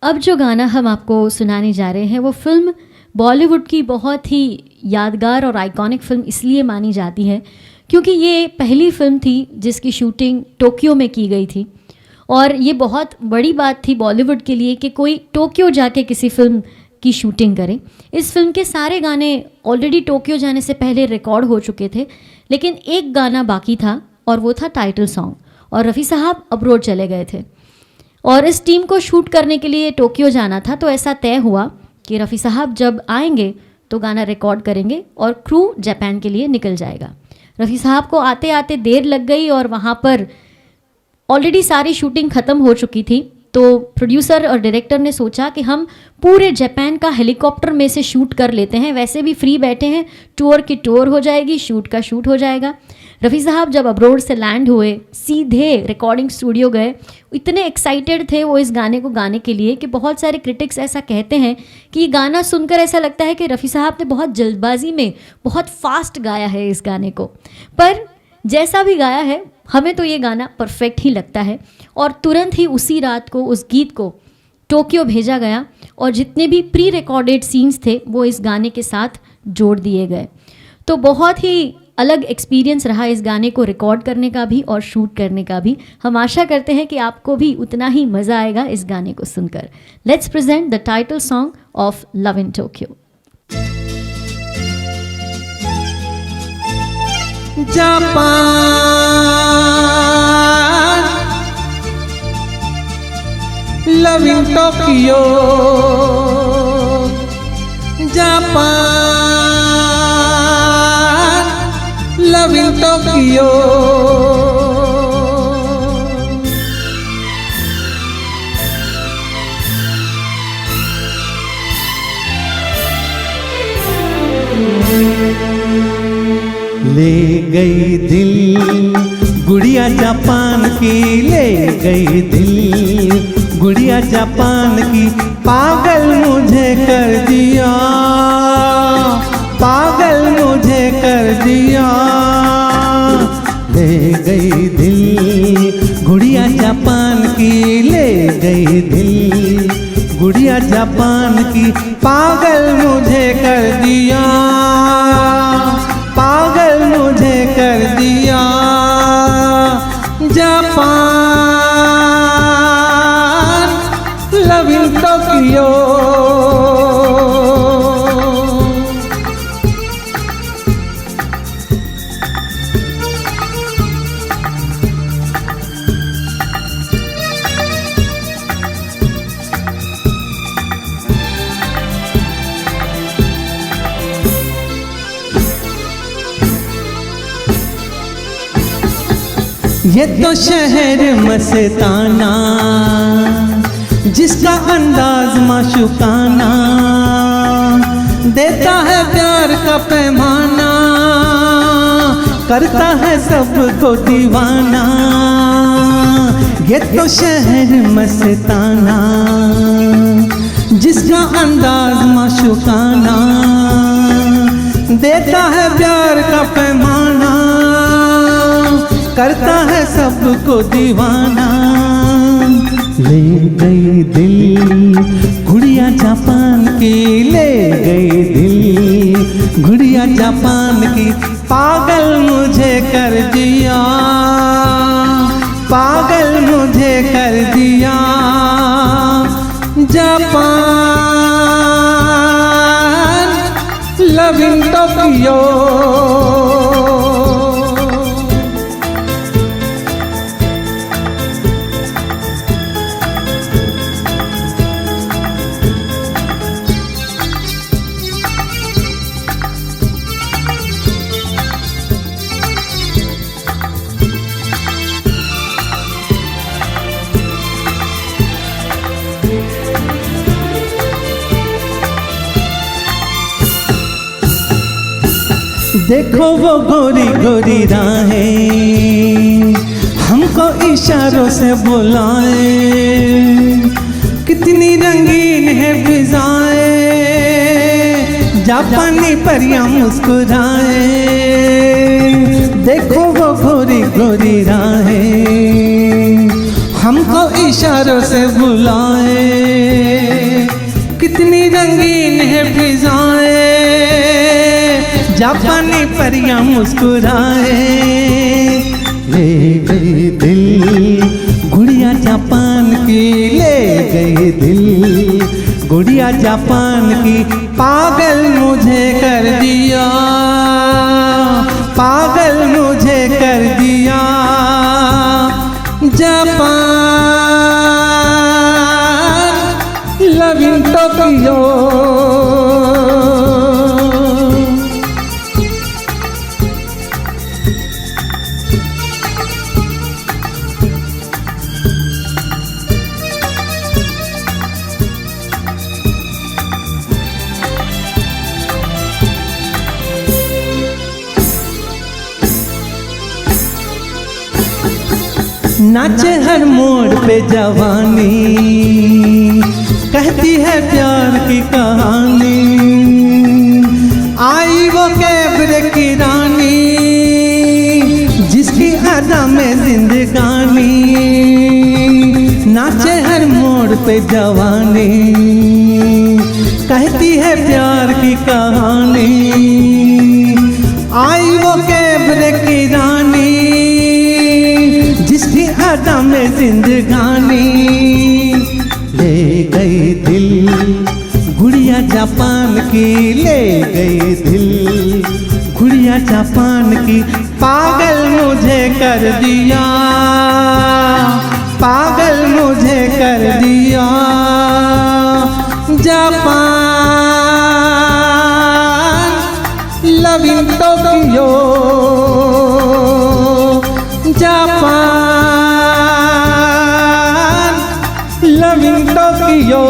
अब जो गाना हम आपको सुनाने जा रहे हैं वो फिल्म बॉलीवुड की बहुत ही यादगार और आइकॉनिक फिल्म इसलिए मानी जाती है क्योंकि ये पहली फिल्म थी जिसकी शूटिंग टोक्यो में की गई थी। और ये बहुत बड़ी बात थी बॉलीवुड के लिए कि कोई टोक्यो जाके किसी फिल्म की शूटिंग करे। इस फिल्म के सारे गाने ऑलरेडी टोक्यो जाने से पहले रिकॉर्ड हो चुके थे, लेकिन एक गाना बाकी था और वो था टाइटल सॉन्ग, और रफ़ी साहब अब्रोड चले गए थे और इस टीम को शूट करने के लिए टोक्यो जाना था। तो ऐसा तय हुआ कि रफ़ी साहब जब आएंगे तो गाना रिकॉर्ड करेंगे और क्रू जापान के लिए निकल जाएगा। रफ़ी साहब को आते आते देर लग गई और वहाँ पर ऑलरेडी सारी शूटिंग ख़त्म हो चुकी थी। तो प्रोड्यूसर और डायरेक्टर ने सोचा कि हम पूरे जापान का हेलीकॉप्टर में से शूट कर लेते हैं, वैसे भी फ्री बैठे हैं, टूर की टूर हो जाएगी, शूट का शूट हो जाएगा। रफ़ी साहब जब अब्रोड से लैंड हुए सीधे रिकॉर्डिंग स्टूडियो गए। इतने एक्साइटेड थे वो इस गाने को गाने के लिए कि बहुत सारे क्रिटिक्स ऐसा कहते हैं कि ये गाना सुनकर ऐसा लगता है कि रफ़ी साहब ने बहुत जल्दबाजी में बहुत फास्ट गाया है इस गाने को। पर जैसा भी गाया है हमें तो ये गाना परफेक्ट ही लगता है। और तुरंत ही उसी रात को उस गीत को टोक्यो भेजा गया और जितने भी प्री रिकॉर्डेड सीन्स थे वो इस गाने के साथ जोड़ दिए गए। तो बहुत ही अलग एक्सपीरियंस रहा इस गाने को रिकॉर्ड करने का भी और शूट करने का भी। हम आशा करते हैं कि आपको भी उतना ही मज़ा आएगा इस गाने को सुनकर। Let's present the title song of love in Tokyo. Japan love in Tokyo, Japan love in Tokyo. ले गई दिल गुड़िया जापान की, ले गई दिल गुड़िया जापान की, पागल मुझे कर दिया, पागल मुझे कर दिया। ले गई दिल गुड़िया जापान की, ले गई दिल गुड़िया जापान की, पागल मुझे कर दिया, पागल मुझे कर दिया। Japan love in Tokyo. ये तो शहर मस्ताना जिसका अंदाज माशुकाना, देता है प्यार का पैमाना, करता है सबको दीवाना। ये तो शहर मस्ताना जिसका अंदाज माशुकाना, देता है प्यार का पैमाना, करता है सबको दीवाना। ले गई दिल गुड़िया जापान की, ले गई दिल गुड़िया जापान की, पागल मुझे कर दिया, पागल मुझे कर दिया। Japan love in Tokyo. देखो वो गोरी गोरी राहें हमको इशारों से बुलाए, कितनी रंगीन है फिजाएं, जापानी परियां मुस्कुराए। देखो वो गोरी गोरी राहें हमको इशारों से बुलाए, कितनी रंगीन है फिजाएं, जापानी परियां मुस्कुराए। ले गई दिल गुड़िया जापान की, ले गई दिल गुड़िया जापान की, पागल मुझे कर दिया, पागल मुझे कर दिया जापान, लव इन टोक्यो। नाचे हर मोड़ पे जवानी, कहती है प्यार की कहानी, आई वो कैबरे की रानी, जिसकी अदा में जिंदगानी। नाचे हर मोड़ पे जवानी, कहती है प्यार की कहानी, आई वो कैबरे की रानी, जिसकी अदा में जिंदगानी। ले गई दिल गुड़िया जापान की, ले गई दिल गुड़िया जापान की, पागल मुझे कर दिया, पागल मुझे कर दिया Japan, love in Tokyo Japan, love in Tokyo.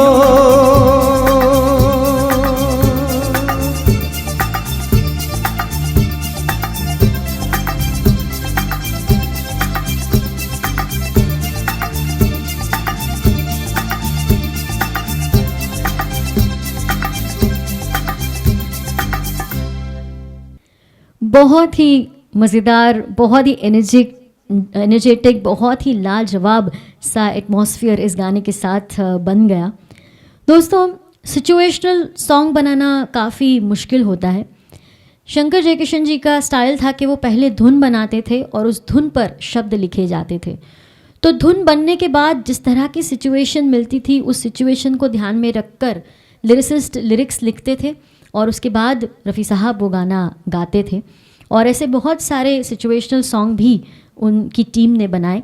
बहुत ही मज़ेदार, बहुत ही एनर्जेटिक, बहुत ही लाजवाब सा एटमॉस्फेयर इस गाने के साथ बन गया। दोस्तों, सिचुएशनल सॉन्ग बनाना काफ़ी मुश्किल होता है। शंकर जयकिशन जी का स्टाइल था कि वो पहले धुन बनाते थे और उस धुन पर शब्द लिखे जाते थे। तो धुन बनने के बाद जिस तरह की सिचुएशन मिलती थी, उस सिचुएशन को ध्यान में रखकर लिरिसिस्ट लिरिक्स लिखते थे और उसके बाद रफ़ी साहब वो गाना गाते थे। और ऐसे बहुत सारे सिचुएशनल सॉन्ग भी उनकी टीम ने बनाए।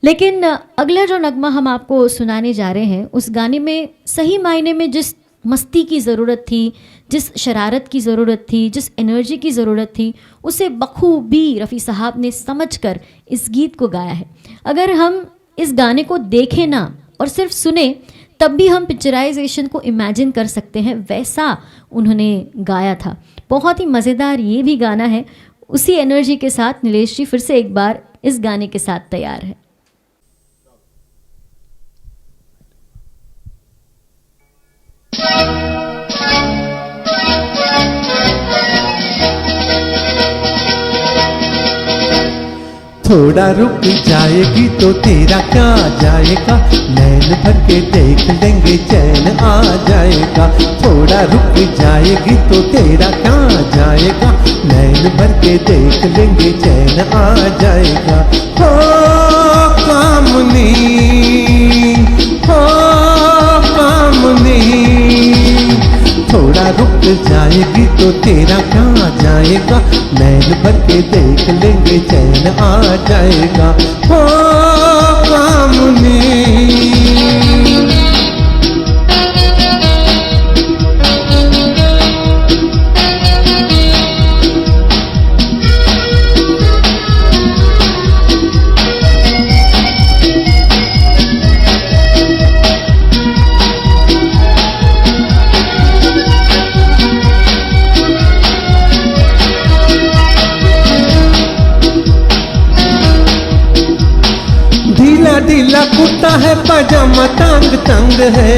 लेकिन अगला जो नगमा हम आपको सुनाने जा रहे हैं, उस गाने में सही मायने में जिस मस्ती की ज़रूरत थी, जिस शरारत की ज़रूरत थी, जिस एनर्जी की ज़रूरत थी, उसे बखूबी रफ़ी साहब ने समझकर इस गीत को गाया है। अगर हम इस गाने को देखें ना और सिर्फ सुने, तब भी हम पिक्चराइजेशन को इमेजिन कर सकते हैं, वैसा उन्होंने गाया था। बहुत ही मज़ेदार ये भी गाना है। उसी एनर्जी के साथ नीलेश जी फिर से एक बार इस गाने के साथ तैयार है। थोड़ा रुक जाएगी तो तेरा क्या जाएगा, नैन भर के देख लेंगे चैन आ जाएगा। थोड़ा रुक जाएगी तो तेरा क्या जाएगा, नैन भर के देख लेंगे चैन आ जाएगा। हो कामनी, हो कामनी, थोड़ा रुक जाएगी तो तेरा क्या जाएगा, नैन भर के देख लेंगे चैन आ जाएगा। हो कामनी, ढीला कुर्ता है पजामा तंग तंग है,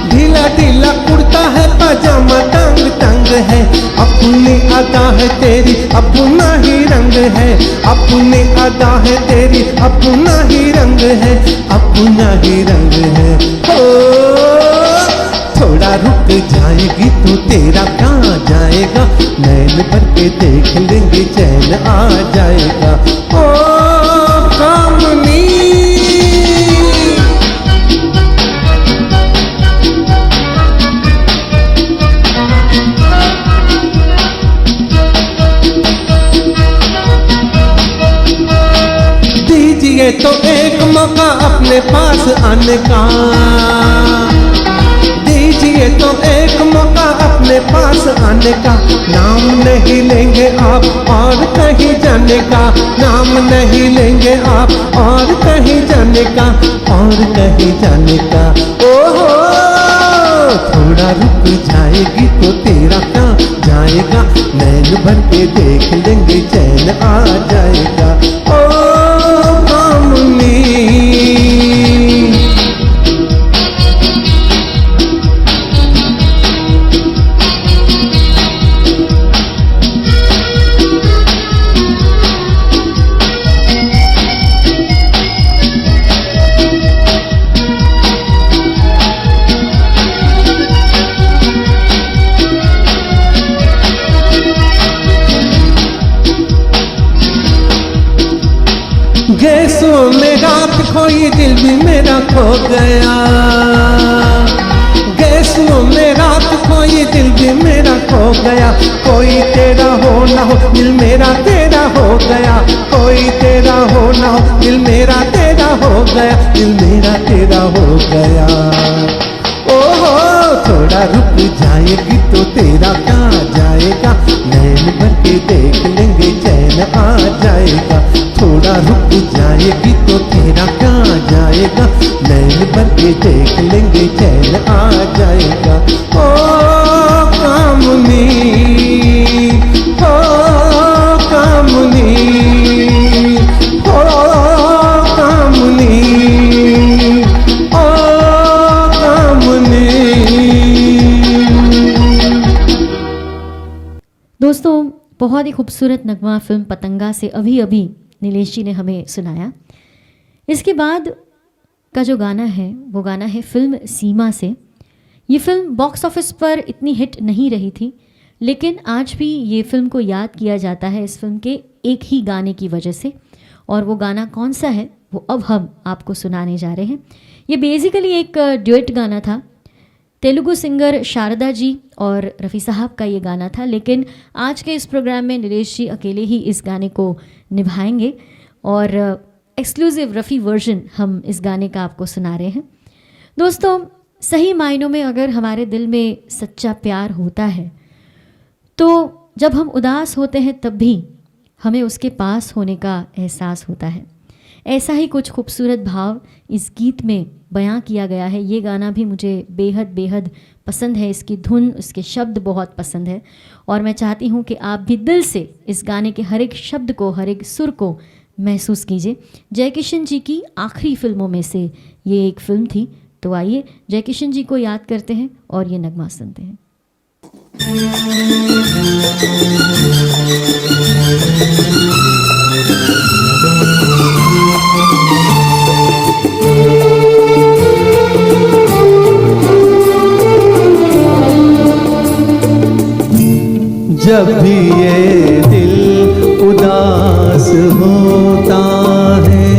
ढीला ढीला कुर्ता है पजामा तंग तंग है, अपनी अदा है तेरी अपना ही रंग है, अपनी अदा है तेरी अपना ही रंग है, अपना ही रंग है। ओ थोड़ा रुक जाएगी तो तेरा कहाँ जाएगा, नैन भर के देख लेंगे चैन आ जाएगा। ओ कामनी दीजिए तो एक मौका अपने पास आने का, दीजिए तो एक मौका अपने पास आने का, नाम नहीं लेंगे आप और कहीं जाने का, नाम नहीं लेंगे आप और कहीं जाने का, और कहीं जाने का। ओहो थोड़ा रुक जाएगी तो तेरा कहाँ जाएगा, नैन भर के देख लेंगे चैन आ जाएगा। ओ कामनी गैसों में रात खोई दिल भी मेरा खो गया, गैसों में रात खोई दिल भी मेरा खो गया, कोई तेरा हो ना हो दिल मेरा तेरा हो गया, कोई तेरा हो ना हो दिल मेरा तेरा हो गया, दिल मेरा तेरा हो गया। ओहो थोड़ा रुक जाएगी तो तेरा कहाँ जाएगा, नैन भर के देख लेंगे चैन आ जाएगा। थोड़ा रुक जाएगी तो तेरा कहाँ जाएगा, नैन भर के देख लेंगे चैन आ जाएगा। ओ कामनी ओ कामनी ओ कामनी ओ कामनी। दोस्तों बहुत ही खूबसूरत नगमा फिल्म पतंगा से अभी अभी नीलेश जी ने हमें सुनाया। इसके बाद का जो गाना है वो गाना है फिल्म सीमा से। ये फिल्म बॉक्स ऑफिस पर इतनी हिट नहीं रही थी, लेकिन आज भी ये फिल्म को याद किया जाता है इस फिल्म के एक ही गाने की वजह से। और वो गाना कौन सा है वो अब हम आपको सुनाने जा रहे हैं। ये बेसिकली एक ड्यूएट गाना था, तेलुगु सिंगर शारदा जी और रफ़ी साहब का ये गाना था, लेकिन आज के इस प्रोग्राम में नीलेश जी अकेले ही इस गाने को निभाएंगे और एक्सक्लूसिव रफ़ी वर्जन हम इस गाने का आपको सुना रहे हैं। दोस्तों सही मायनों में अगर हमारे दिल में सच्चा प्यार होता है तो जब हम उदास होते हैं तब भी हमें उसके पास होने का एहसास होता है। ऐसा ही कुछ खूबसूरत भाव इस गीत में बयां किया गया है। ये गाना भी मुझे बेहद बेहद पसंद है, इसकी धुन, उसके शब्द बहुत पसंद है और मैं चाहती हूँ कि आप भी दिल से इस गाने के हर एक शब्द को, हर एक सुर को महसूस कीजिए। जयकिशन जी की आखिरी फिल्मों में से ये एक फिल्म थी, तो आइए जयकिशन जी को याद करते हैं और ये नगमा सुनते हैं। जब भी ये दिल उदास होता है,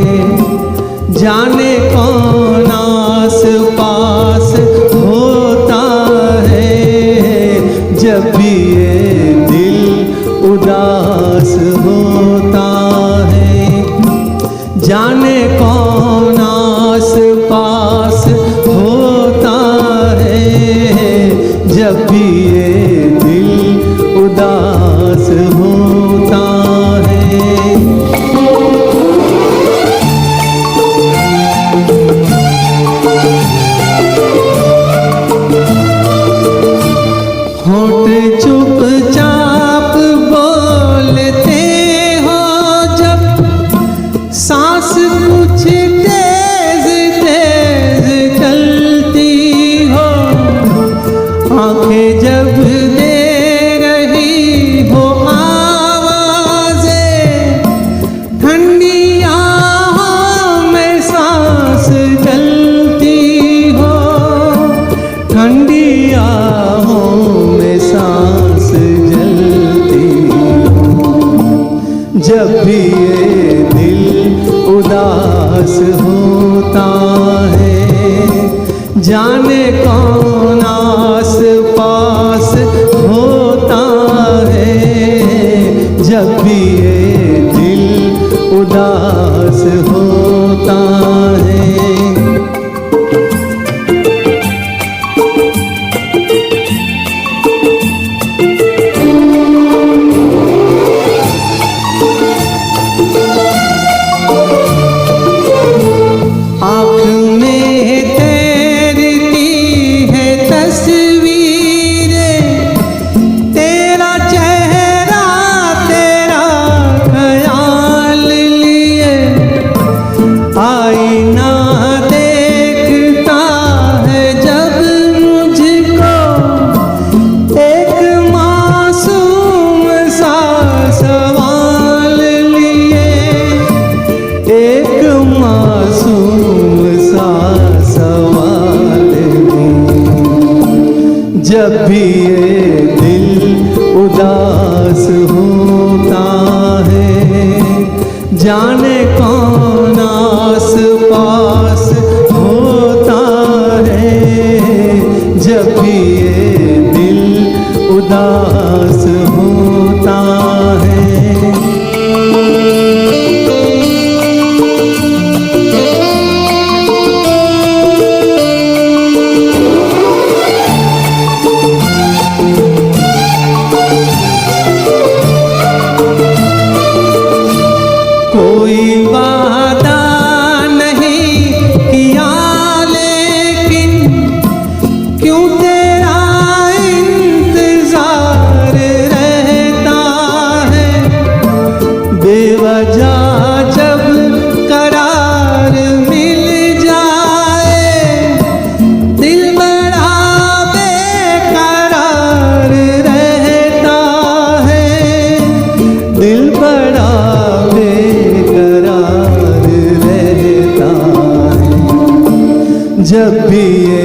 जाने कौन आस पास होता है। जब भी ये दिल उदास होता है, जाने कौन आस पास होता है। जब भी ये दिल उदास होता है। होठ चुपचाप बोलते हो जब सांस जब भी ये दिल उदास होता है, जाने कौन आस पास होता है। जब भी ये दिल उदास होता है। जब भी ये दिल उदास होता है, जाने कौन आस पास होता है। जब भी ये दिल उदास होता है। कोई वादा नहीं किया, लेकिन क्यों तेरा इंतजार रहता है। बेवजह जब करार मिल जाए, दिल बड़ा बेकरार रहता है। दिल बड़ा जब भी ये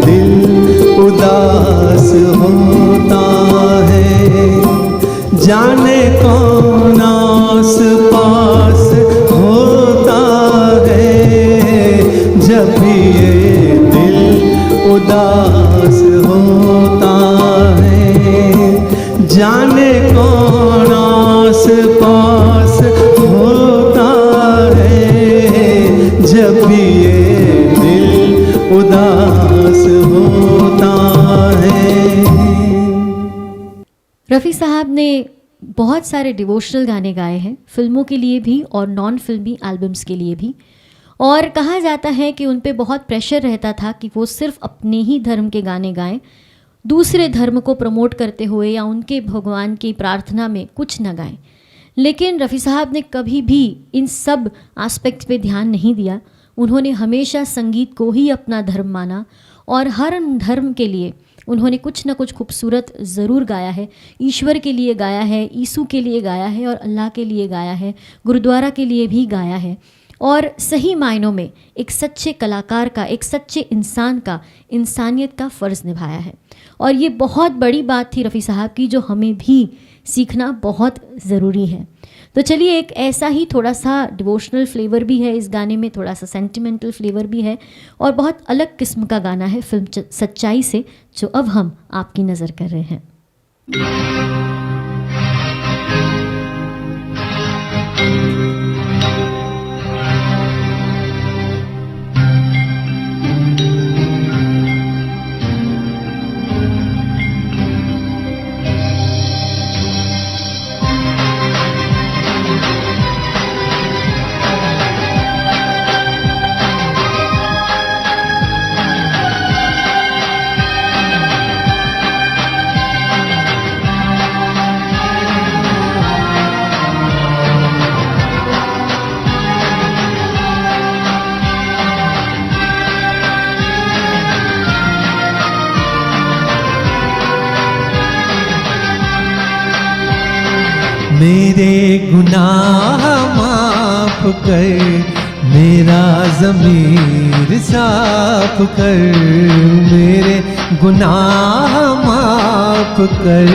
दिल उदास होता है, जाने कौन आस पास होता है। जब भी ये दिल उदास होता है, जाने कौन आस पास होता है। जब भी उदास होता है। रफ़ी साहब ने बहुत सारे डिवोशनल गाने गाए हैं, फिल्मों के लिए भी और नॉन फिल्मी एल्बम्स के लिए भी। और कहा जाता है कि उन पे बहुत प्रेशर रहता था कि वो सिर्फ अपने ही धर्म के गाने गाएं, दूसरे धर्म को प्रमोट करते हुए या उनके भगवान की प्रार्थना में कुछ न गाएं। लेकिन रफ़ी साहब ने कभी भी इन सब एस्पेक्ट्स पे ध्यान नहीं दिया। उन्होंने हमेशा संगीत को ही अपना धर्म माना और हर धर्म के लिए उन्होंने कुछ ना कुछ खूबसूरत ज़रूर गाया है। ईश्वर के लिए गाया है, ईसू के लिए गाया है और अल्लाह के लिए गाया है, गुरुद्वारा के लिए भी गाया है। और सही मायनों में एक सच्चे कलाकार का, एक सच्चे इंसान का, इंसानियत का फ़र्ज़ निभाया है। और ये बहुत बड़ी बात थी रफ़ी साहब की, जो हमें भी सीखना बहुत ज़रूरी है। तो चलिए, एक ऐसा ही थोड़ा सा डिवोशनल फ्लेवर भी है इस गाने में, थोड़ा सा सेंटिमेंटल फ्लेवर भी है और बहुत अलग किस्म का गाना है फिल्म सच्चाई से, जो अब हम आपकी नज़र कर रहे हैं। मेरे गुनाह माफ कर, मेरा ज़मीर साफ कर। मेरे गुनाह माफ कर,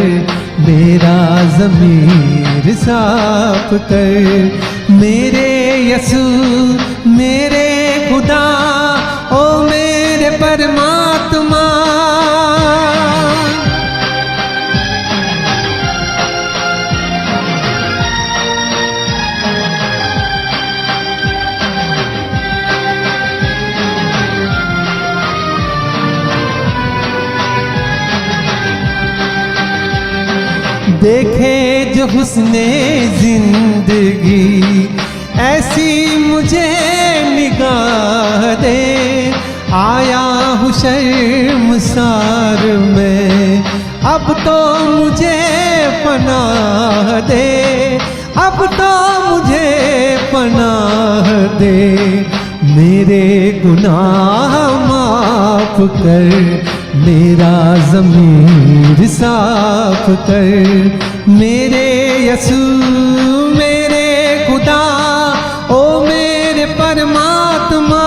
मेरा ज़मीर साफ कर। मेरे यसू मेरे खुदा ओ मेरे परमात्मा, देखे जो हुस्ने जिंदगी ऐसी मुझे निगाह दे। आया हूँ शर्मसार में, अब तो मुझे पनाह दे, अब तो मुझे पनाह दे। मेरे गुनाह माफ कर, मेरा ज़मीर साफ कर। मेरे यसू मेरे खुदा ओ मेरे परमात्मा,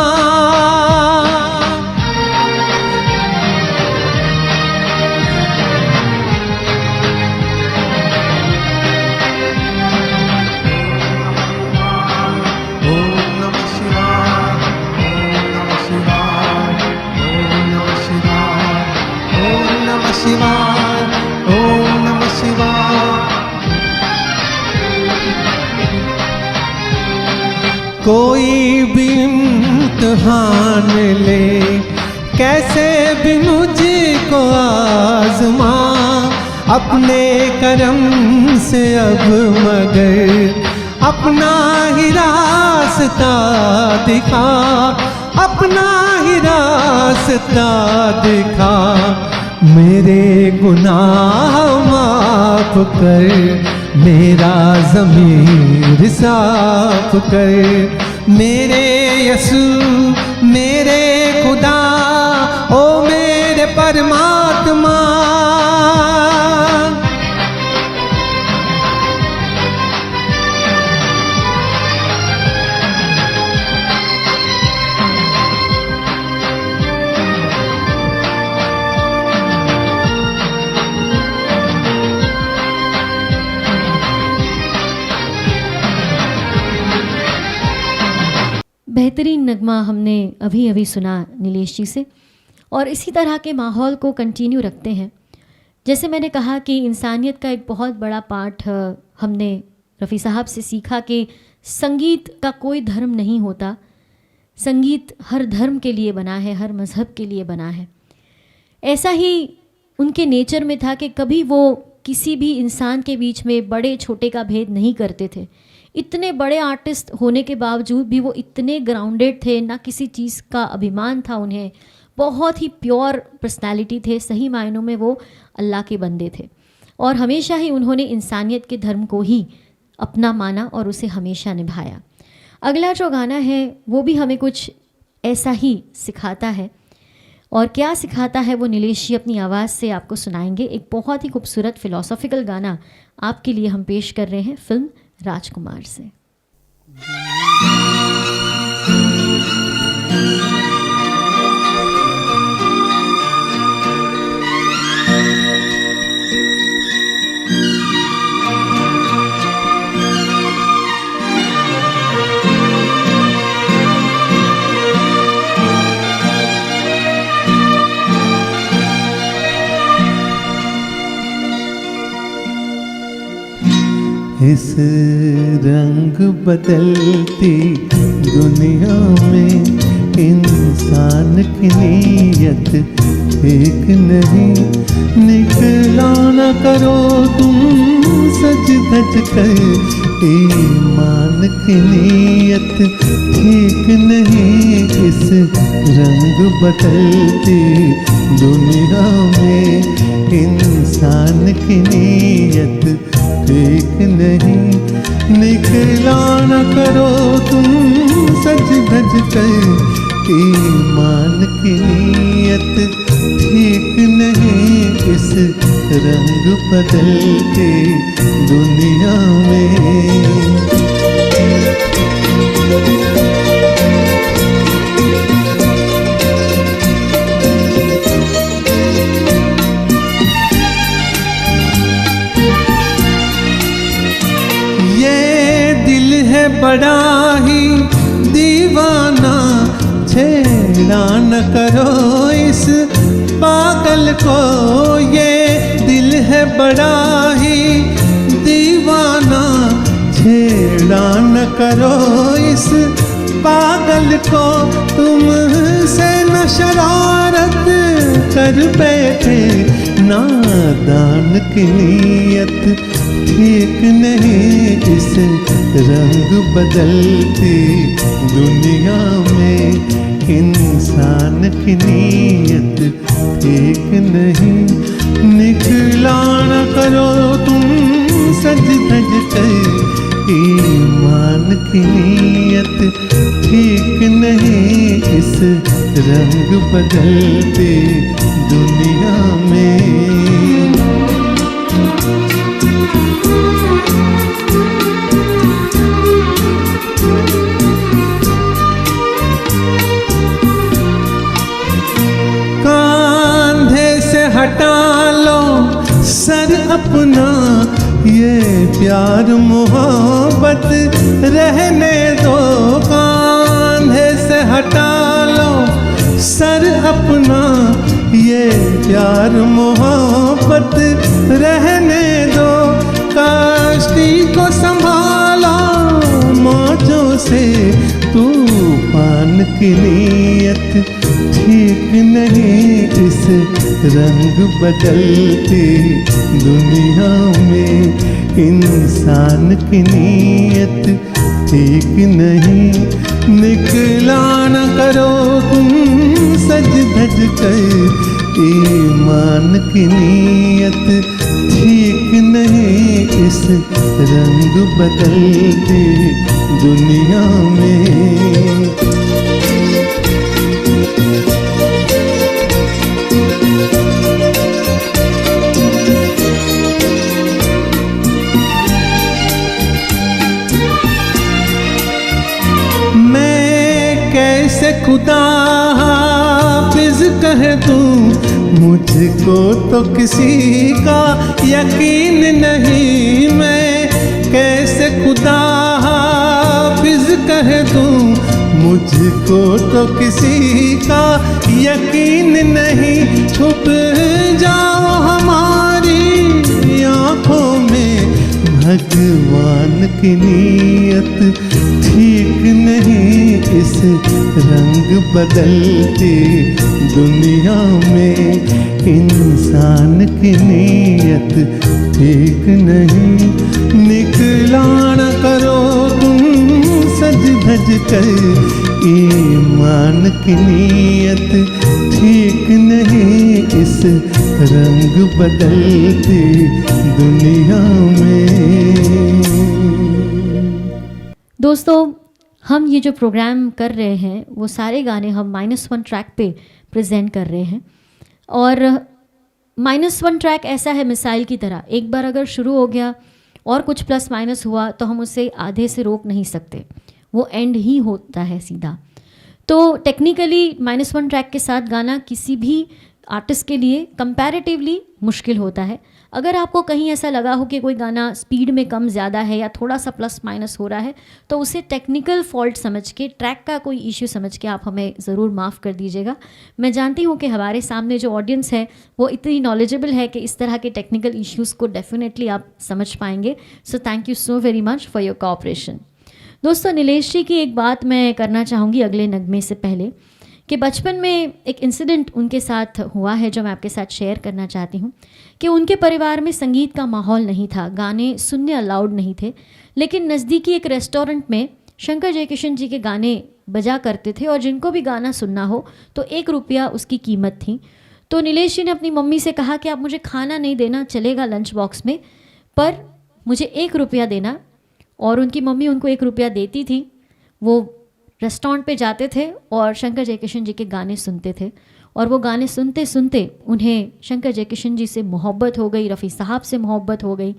कोई भी इम्तिहान ले, कैसे भी मुझको आज़मा। अपने करम से अब मगर अपना ही रास्ता दिखा, अपना ही रास्ता दिखा। मेरे गुनाह माफ कर, मेरा ज़मीर साफ कर। मेरे यसू मेरे खुदा ओ मेरे परमात्मा, बेहतरीन नगमा हमने अभी अभी सुना नीलेश जी से, और इसी तरह के माहौल को कंटिन्यू रखते हैं। जैसे मैंने कहा कि इंसानियत का एक बहुत बड़ा पार्ट हमने रफ़ी साहब से सीखा कि संगीत का कोई धर्म नहीं होता, संगीत हर धर्म के लिए बना है, हर मज़हब के लिए बना है। ऐसा ही उनके नेचर में था कि कभी वो किसी भी इंसान के बीच में बड़े छोटे का भेद नहीं करते थे। इतने बड़े आर्टिस्ट होने के बावजूद भी वो इतने ग्राउंडेड थे, ना किसी चीज़ का अभिमान था उन्हें, बहुत ही प्योर पर्सनालिटी थे। सही मायनों में वो अल्लाह के बंदे थे, और हमेशा ही उन्होंने इंसानियत के धर्म को ही अपना माना और उसे हमेशा निभाया। अगला जो गाना है वो भी हमें कुछ ऐसा ही सिखाता है, और क्या सिखाता है वो नीलेश जी अपनी आवाज़ से आपको सुनाएंगे। एक बहुत ही खूबसूरत फिलोसॉफिकल गाना आपके लिए हम पेश कर रहे हैं फिल्म राजकुमार से। इस रंग बदलती दुनिया में इंसान की नीयत एक नहीं। निकला न करो तुम सज धज कर, ईमान की नीयत ठीक नहीं। इस रंग बदलती दुनिया में इंसान की नीयत ठीक नहीं। निकला न करो तुम सज धज कर, ईमान की नीयत ठीक नहीं। इस रंग बदलते दुनिया में है बड़ा ही दीवाना, छेड़ा न करो इस पागल को। ये दिल है बड़ा ही दीवाना, छेड़ा न करो इस पागल को। तुमसे न शरारत कर बैठे, नादान की नीयत ठीक नहीं। इस रंग बदलती दुनिया में इंसान की नीयत ठीक नहीं। निकला न करो तुम सज धज कर, ईमान की नीयत ठीक नहीं। इस रंग बदलती दुनिया में। कांधे से हटा लो सर अपना, ये प्यार मोहब्बत रहने दो। कांधे से हटा लो सर अपना, ये प्यार मोहब्बत रहने दो। कश्ती को संभालो मौजों से, तूफान की नीयत ठीक नहीं। इस रंग बदलती दुनिया में इंसान की नीयत ठीक नहीं। निकला न करो तुम सज धज कर, ईमान की नीयत ठीक नहीं। इस रंग बदलती दुनिया में। कैसे खुदा हाफिज कह दूं, मुझको तो किसी का यकीन नहीं। मैं कैसे खुदा हाफिज कह दूं, मुझको तो किसी का यकीन नहीं। छुप जाओ हमारी आँखों में, भगवान की नीयत ठीक नहीं। इस रंग बदलती दुनिया में इंसान की नीयत ठीक नहीं। निकला न करो तुम सज धज कर, ईमान की नीयत ठीक नहीं। इस रंग बदलती दुनिया में। दोस्तों, हम ये जो प्रोग्राम कर रहे हैं वो सारे गाने हम -1 ट्रैक पे प्रेजेंट कर रहे हैं। और -1 ट्रैक ऐसा है मिसाइल की तरह, एक बार अगर शुरू हो गया और कुछ प्लस माइनस हुआ तो हम उसे आधे से रोक नहीं सकते, वो एंड ही होता है सीधा। तो टेक्निकली -1 ट्रैक के साथ गाना किसी भी आर्टिस्ट के लिए कंपैरेटिवली मुश्किल होता है। अगर आपको कहीं ऐसा लगा हो कि कोई गाना स्पीड में कम ज़्यादा है या थोड़ा सा प्लस माइनस हो रहा है, तो उसे टेक्निकल फॉल्ट समझ के, ट्रैक का कोई इश्यू समझ के आप हमें ज़रूर माफ़ कर दीजिएगा। मैं जानती हूँ कि हमारे सामने जो ऑडियंस है वो इतनी नॉलेजेबल है कि इस तरह के टेक्निकल इश्यूज़ को डेफिनेटली आप समझ पाएंगे। So thank you so very much for your cooperation. दोस्तों, नीलेश जी की एक बात मैं करना चाहूँगी अगले नगमे से पहले, कि बचपन में एक इंसिडेंट उनके साथ हुआ है जो मैं आपके साथ शेयर करना चाहती हूँ। कि उनके परिवार में संगीत का माहौल नहीं था, गाने सुनने अलाउड नहीं थे, लेकिन नज़दीकी एक रेस्टोरेंट में शंकर जयकिशन जी के गाने बजा करते थे और जिनको भी गाना सुनना हो तो 1 रुपया उसकी कीमत थी। तो नीलेश जी ने अपनी मम्मी से कहा कि आप मुझे खाना नहीं देना, चलेगा लंच बॉक्स में, पर मुझे 1 रुपया देना। और उनकी मम्मी उनको 1 रुपया देती थी। वो रेस्टोरेंट पे जाते थे और शंकर जयकिशन जी के गाने सुनते थे, और वो गाने सुनते सुनते उन्हें शंकर जयकिशन जी से मोहब्बत हो गई, रफ़ी साहब से मोहब्बत हो गई,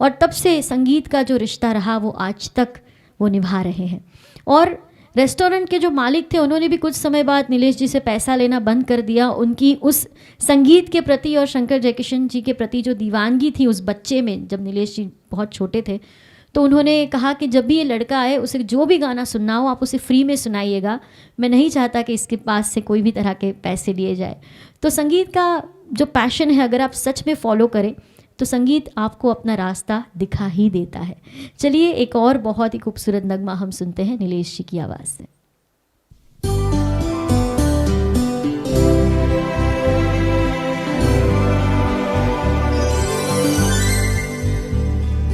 और तब से संगीत का जो रिश्ता रहा वो आज तक वो निभा रहे हैं। और रेस्टोरेंट के जो मालिक थे उन्होंने भी कुछ समय बाद नीलेश जी से पैसा लेना बंद कर दिया। उनकी उस संगीत के प्रति और शंकर जयकिशन जी के प्रति जो दीवानगी थी उस बच्चे में, जब नीलेश जी बहुत छोटे थे, तो उन्होंने कहा कि जब भी ये लड़का आए उसे जो भी गाना सुनना हो आप उसे फ्री में सुनाइएगा, मैं नहीं चाहता कि इसके पास से कोई भी तरह के पैसे लिए जाए। तो संगीत का जो पैशन है अगर आप सच में फॉलो करें तो संगीत आपको अपना रास्ता दिखा ही देता है। चलिए एक और बहुत ही खूबसूरत नगमा हम सुनते हैं नीलेश जी की आवाज़ से।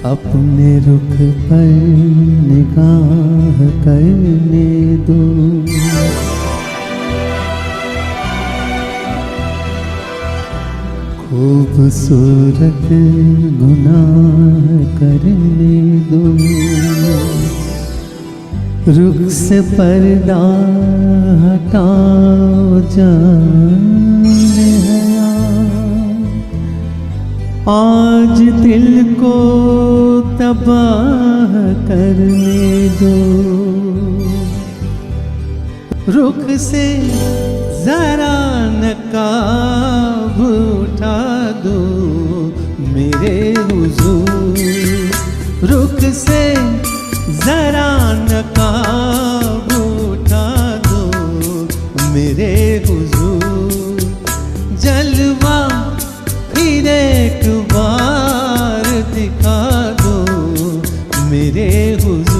अपने रुख पर निगाह करने दो, खूबसूरत गुनाह करने दो, रुख से पर्दा हटाओ जाने हया, आज दिल को तबाह करने दो, रुख से जरा नकाब उठा दो मेरे हुजूर, रुख से जरा नकाब उठा दो मेरे हुजूर, जलवा फिर एक बार दिखा दो मेरे हुजूर।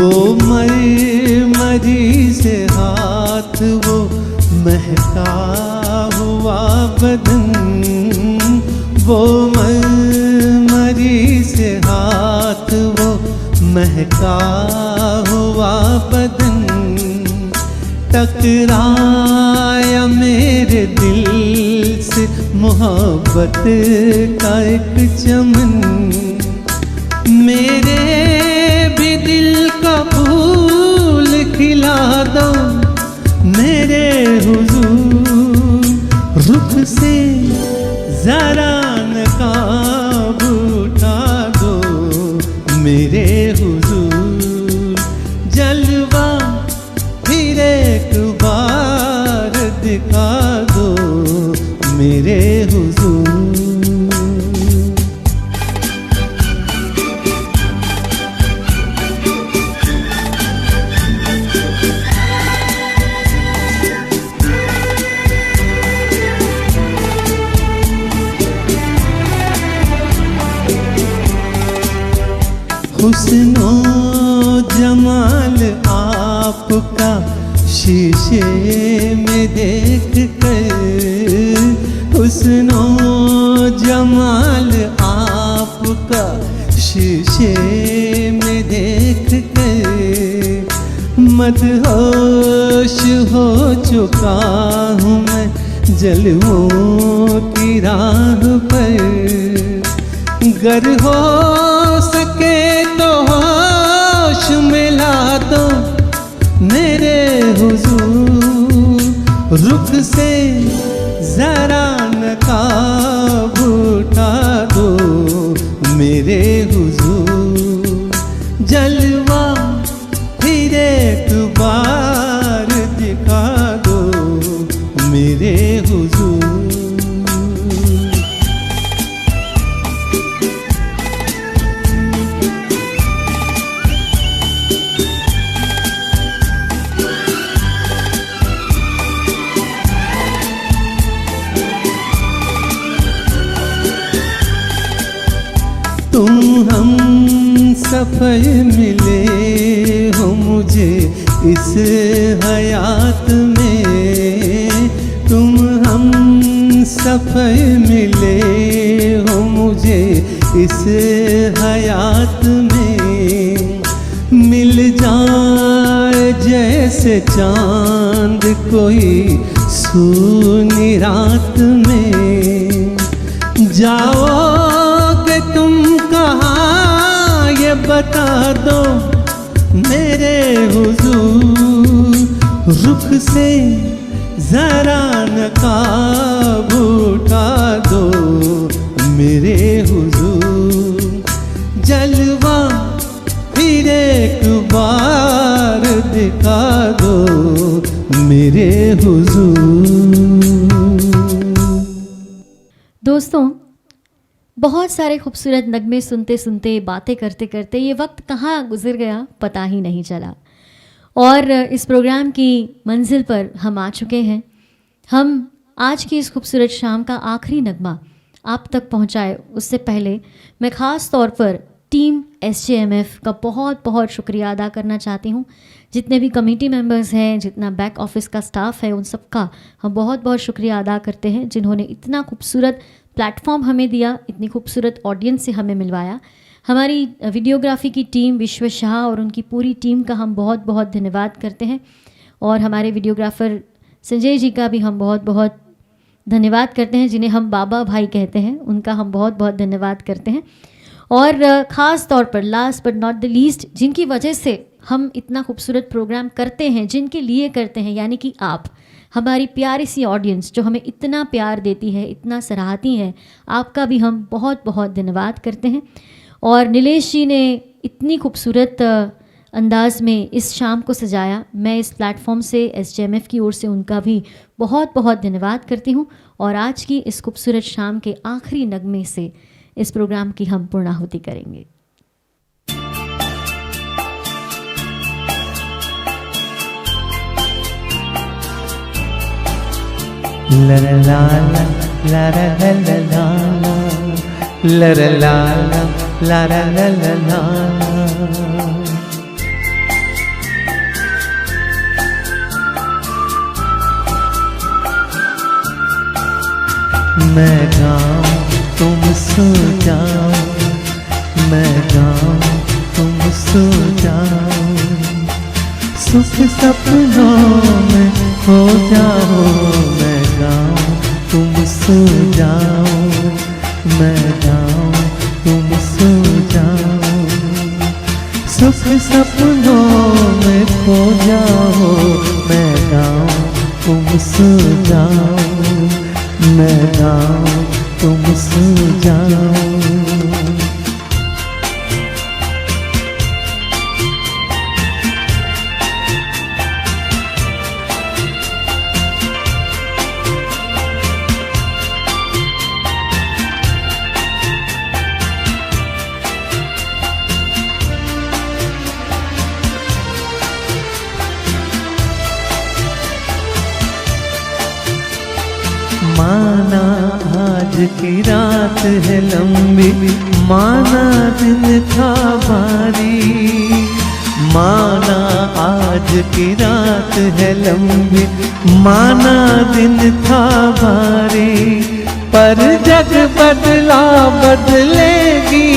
वो मरी से हाथ, वो महका हुआ बदन, वो मरी से हाथ, वो महका हुआ बदन, टकराया मेरे दिल से मोहब्बत का एक चमन, मेरे भी दिल का फूल खिला दो मेरे हुजूर, रुख से जरा नकाब उठा दो मेरे हुजूर, जलवा फिर एक बार दिखा दो मेरे हुजूर। हुस्नो जमाल आपका शीशे में देख कर, हुस्नो जमाल आपका शीशे में देख कर, मदहोश हो चुका हूँ मैं जलवों की राह पर, गर हो सके तो होश में ला दो मेरे हुजूर, रुख से जरा नकाब उठा दो मेरे हुजूर, जलवा फिर एक बार दिखा दो मेरे हुजूर। तुम हम सफर मिले हो मुझे इस हयात में, तुम हम सफर मिले हो मुझे इस हयात में, मिल जाए जैसे चांद कोई सूनी रात में, जाओगे तुम कहाँ ये बता दो मेरे हुजूर, रुख से जरा नकाब उठा दो मेरे हुजूर, जलवा फिर एक बार दिखा दो मेरे हुजूर। दोस्तों, बहुत सारे खूबसूरत नगमे सुनते सुनते, बातें करते करते ये वक्त कहाँ गुजर गया पता ही नहीं चला। और इस प्रोग्राम की मंजिल पर हम आ चुके हैं। हम आज की इस खूबसूरत शाम का आखिरी नगमा आप तक पहुंचाए उससे पहले मैं ख़ास तौर पर टीम SJMF का बहुत बहुत शुक्रिया अदा करना चाहती हूँ। जितने भी कमेटी मेंबर्स हैं, जितना बैक ऑफिस का स्टाफ है, उन सब का हम बहुत बहुत शुक्रिया अदा करते हैं, जिन्होंने इतना खूबसूरत प्लेटफॉर्म हमें दिया, इतनी खूबसूरत ऑडियंस से हमें मिलवाया। हमारी वीडियोग्राफी की टीम विश्व शाह और उनकी पूरी टीम का हम बहुत बहुत धन्यवाद करते हैं। और हमारे वीडियोग्राफर संजय जी का भी हम बहुत बहुत धन्यवाद करते हैं, जिन्हें हम बाबा भाई कहते हैं, उनका हम बहुत बहुत धन्यवाद करते हैं। और ख़ास तौर पर last but not the least, जिनकी वजह से हम इतना खूबसूरत प्रोग्राम करते हैं, जिनके लिए करते हैं, यानी कि आप, हमारी प्यारी सी ऑडियंस जो हमें इतना प्यार देती है, इतना सराहती है, आपका भी हम बहुत बहुत धन्यवाद करते हैं। और नीलेश जी ने इतनी खूबसूरत अंदाज में इस शाम को सजाया। मैं इस प्लेटफॉर्म से SJMF की ओर से उनका भी बहुत बहुत धन्यवाद करती हूँ। और आज की इस खूबसूरत शाम के आखिरी नगमे से इस प्रोग्राम की हम पूर्णाहुति करेंगे। ला ला ला ला ला ला ला ला ला ला ला ला ला ला ला। मैं गाऊं तुम सो जाओ, मैं गाऊं तुम सो जाओ, सुख सपनों में खो जाओ। मैं गाऊं तुम सो जाओ, मैं गाऊं तुम सो जाओ, सुख सपनों में खो जाओ। मैं गाऊं तुम सो जाओ, मैं गाऊं तुम सो जाओ। माना आज की रात है लंबी, माना दिन था भारी, माना आज की रात है लंबी, माना दिन था भारी। पर जग बदला बदलेगी,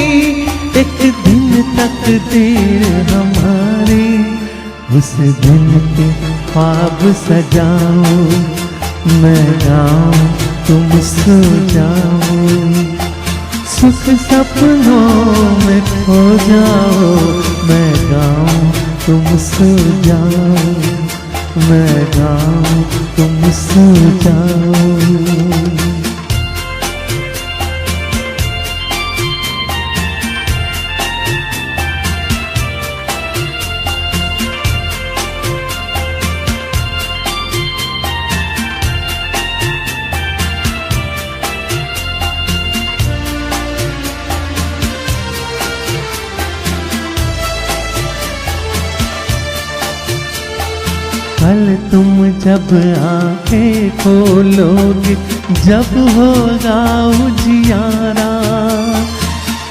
एक दिन तक देर हमारी, उस दिन के ख्वाब सजाओ। मैं गाऊं तुम सो जाओ, सुख सपनों में खो जाओ। मैं गाऊं तुम सो जाओ, मैं गाऊं तुम सो जाओ। कल तुम जब आंखें खोलोगे, जब होगा उजियारा,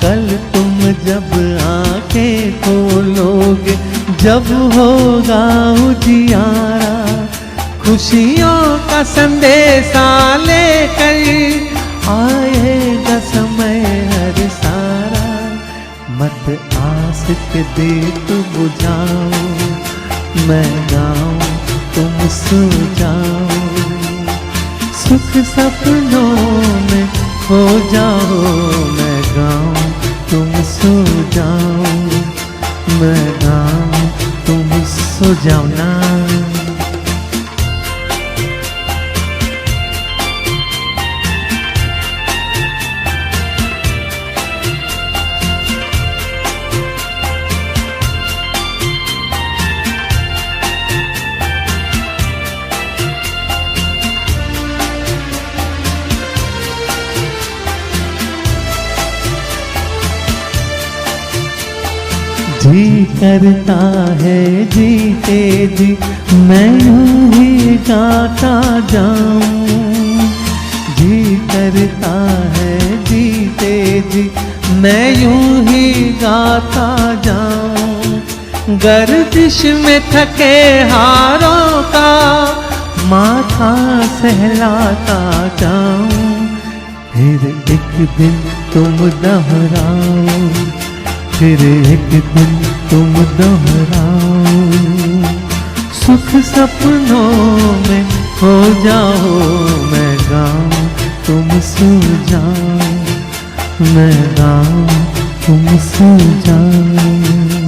कल तुम जब आंखें खोलोगे, जब होगा उजियारा, खुशियों का संदेशा लेकर आएगा समय हर सारा। मत आस के दीप बुझाओ, मैं गाऊं तुम सो जाओ, सुख सपनों में खो जाओ। मैं गाऊं तुम सो जाओ, मैं गाऊं तुम सो जाओ ना। जी करता है जीते जी मैं यूं ही गाता जाऊं, जी करता है जीते जी मैं यूं ही गाता जाऊं। गर्दिश में थके हारों का माथा सहलाता जाऊं, फिर एक दिन तुम दोहराओ, फिर एक दिन तुम दोहराओ। सुख सपनों में हो जाओ, मैं गाऊं तुम सो जाओ, मैं गाऊं तुम सो जाओ।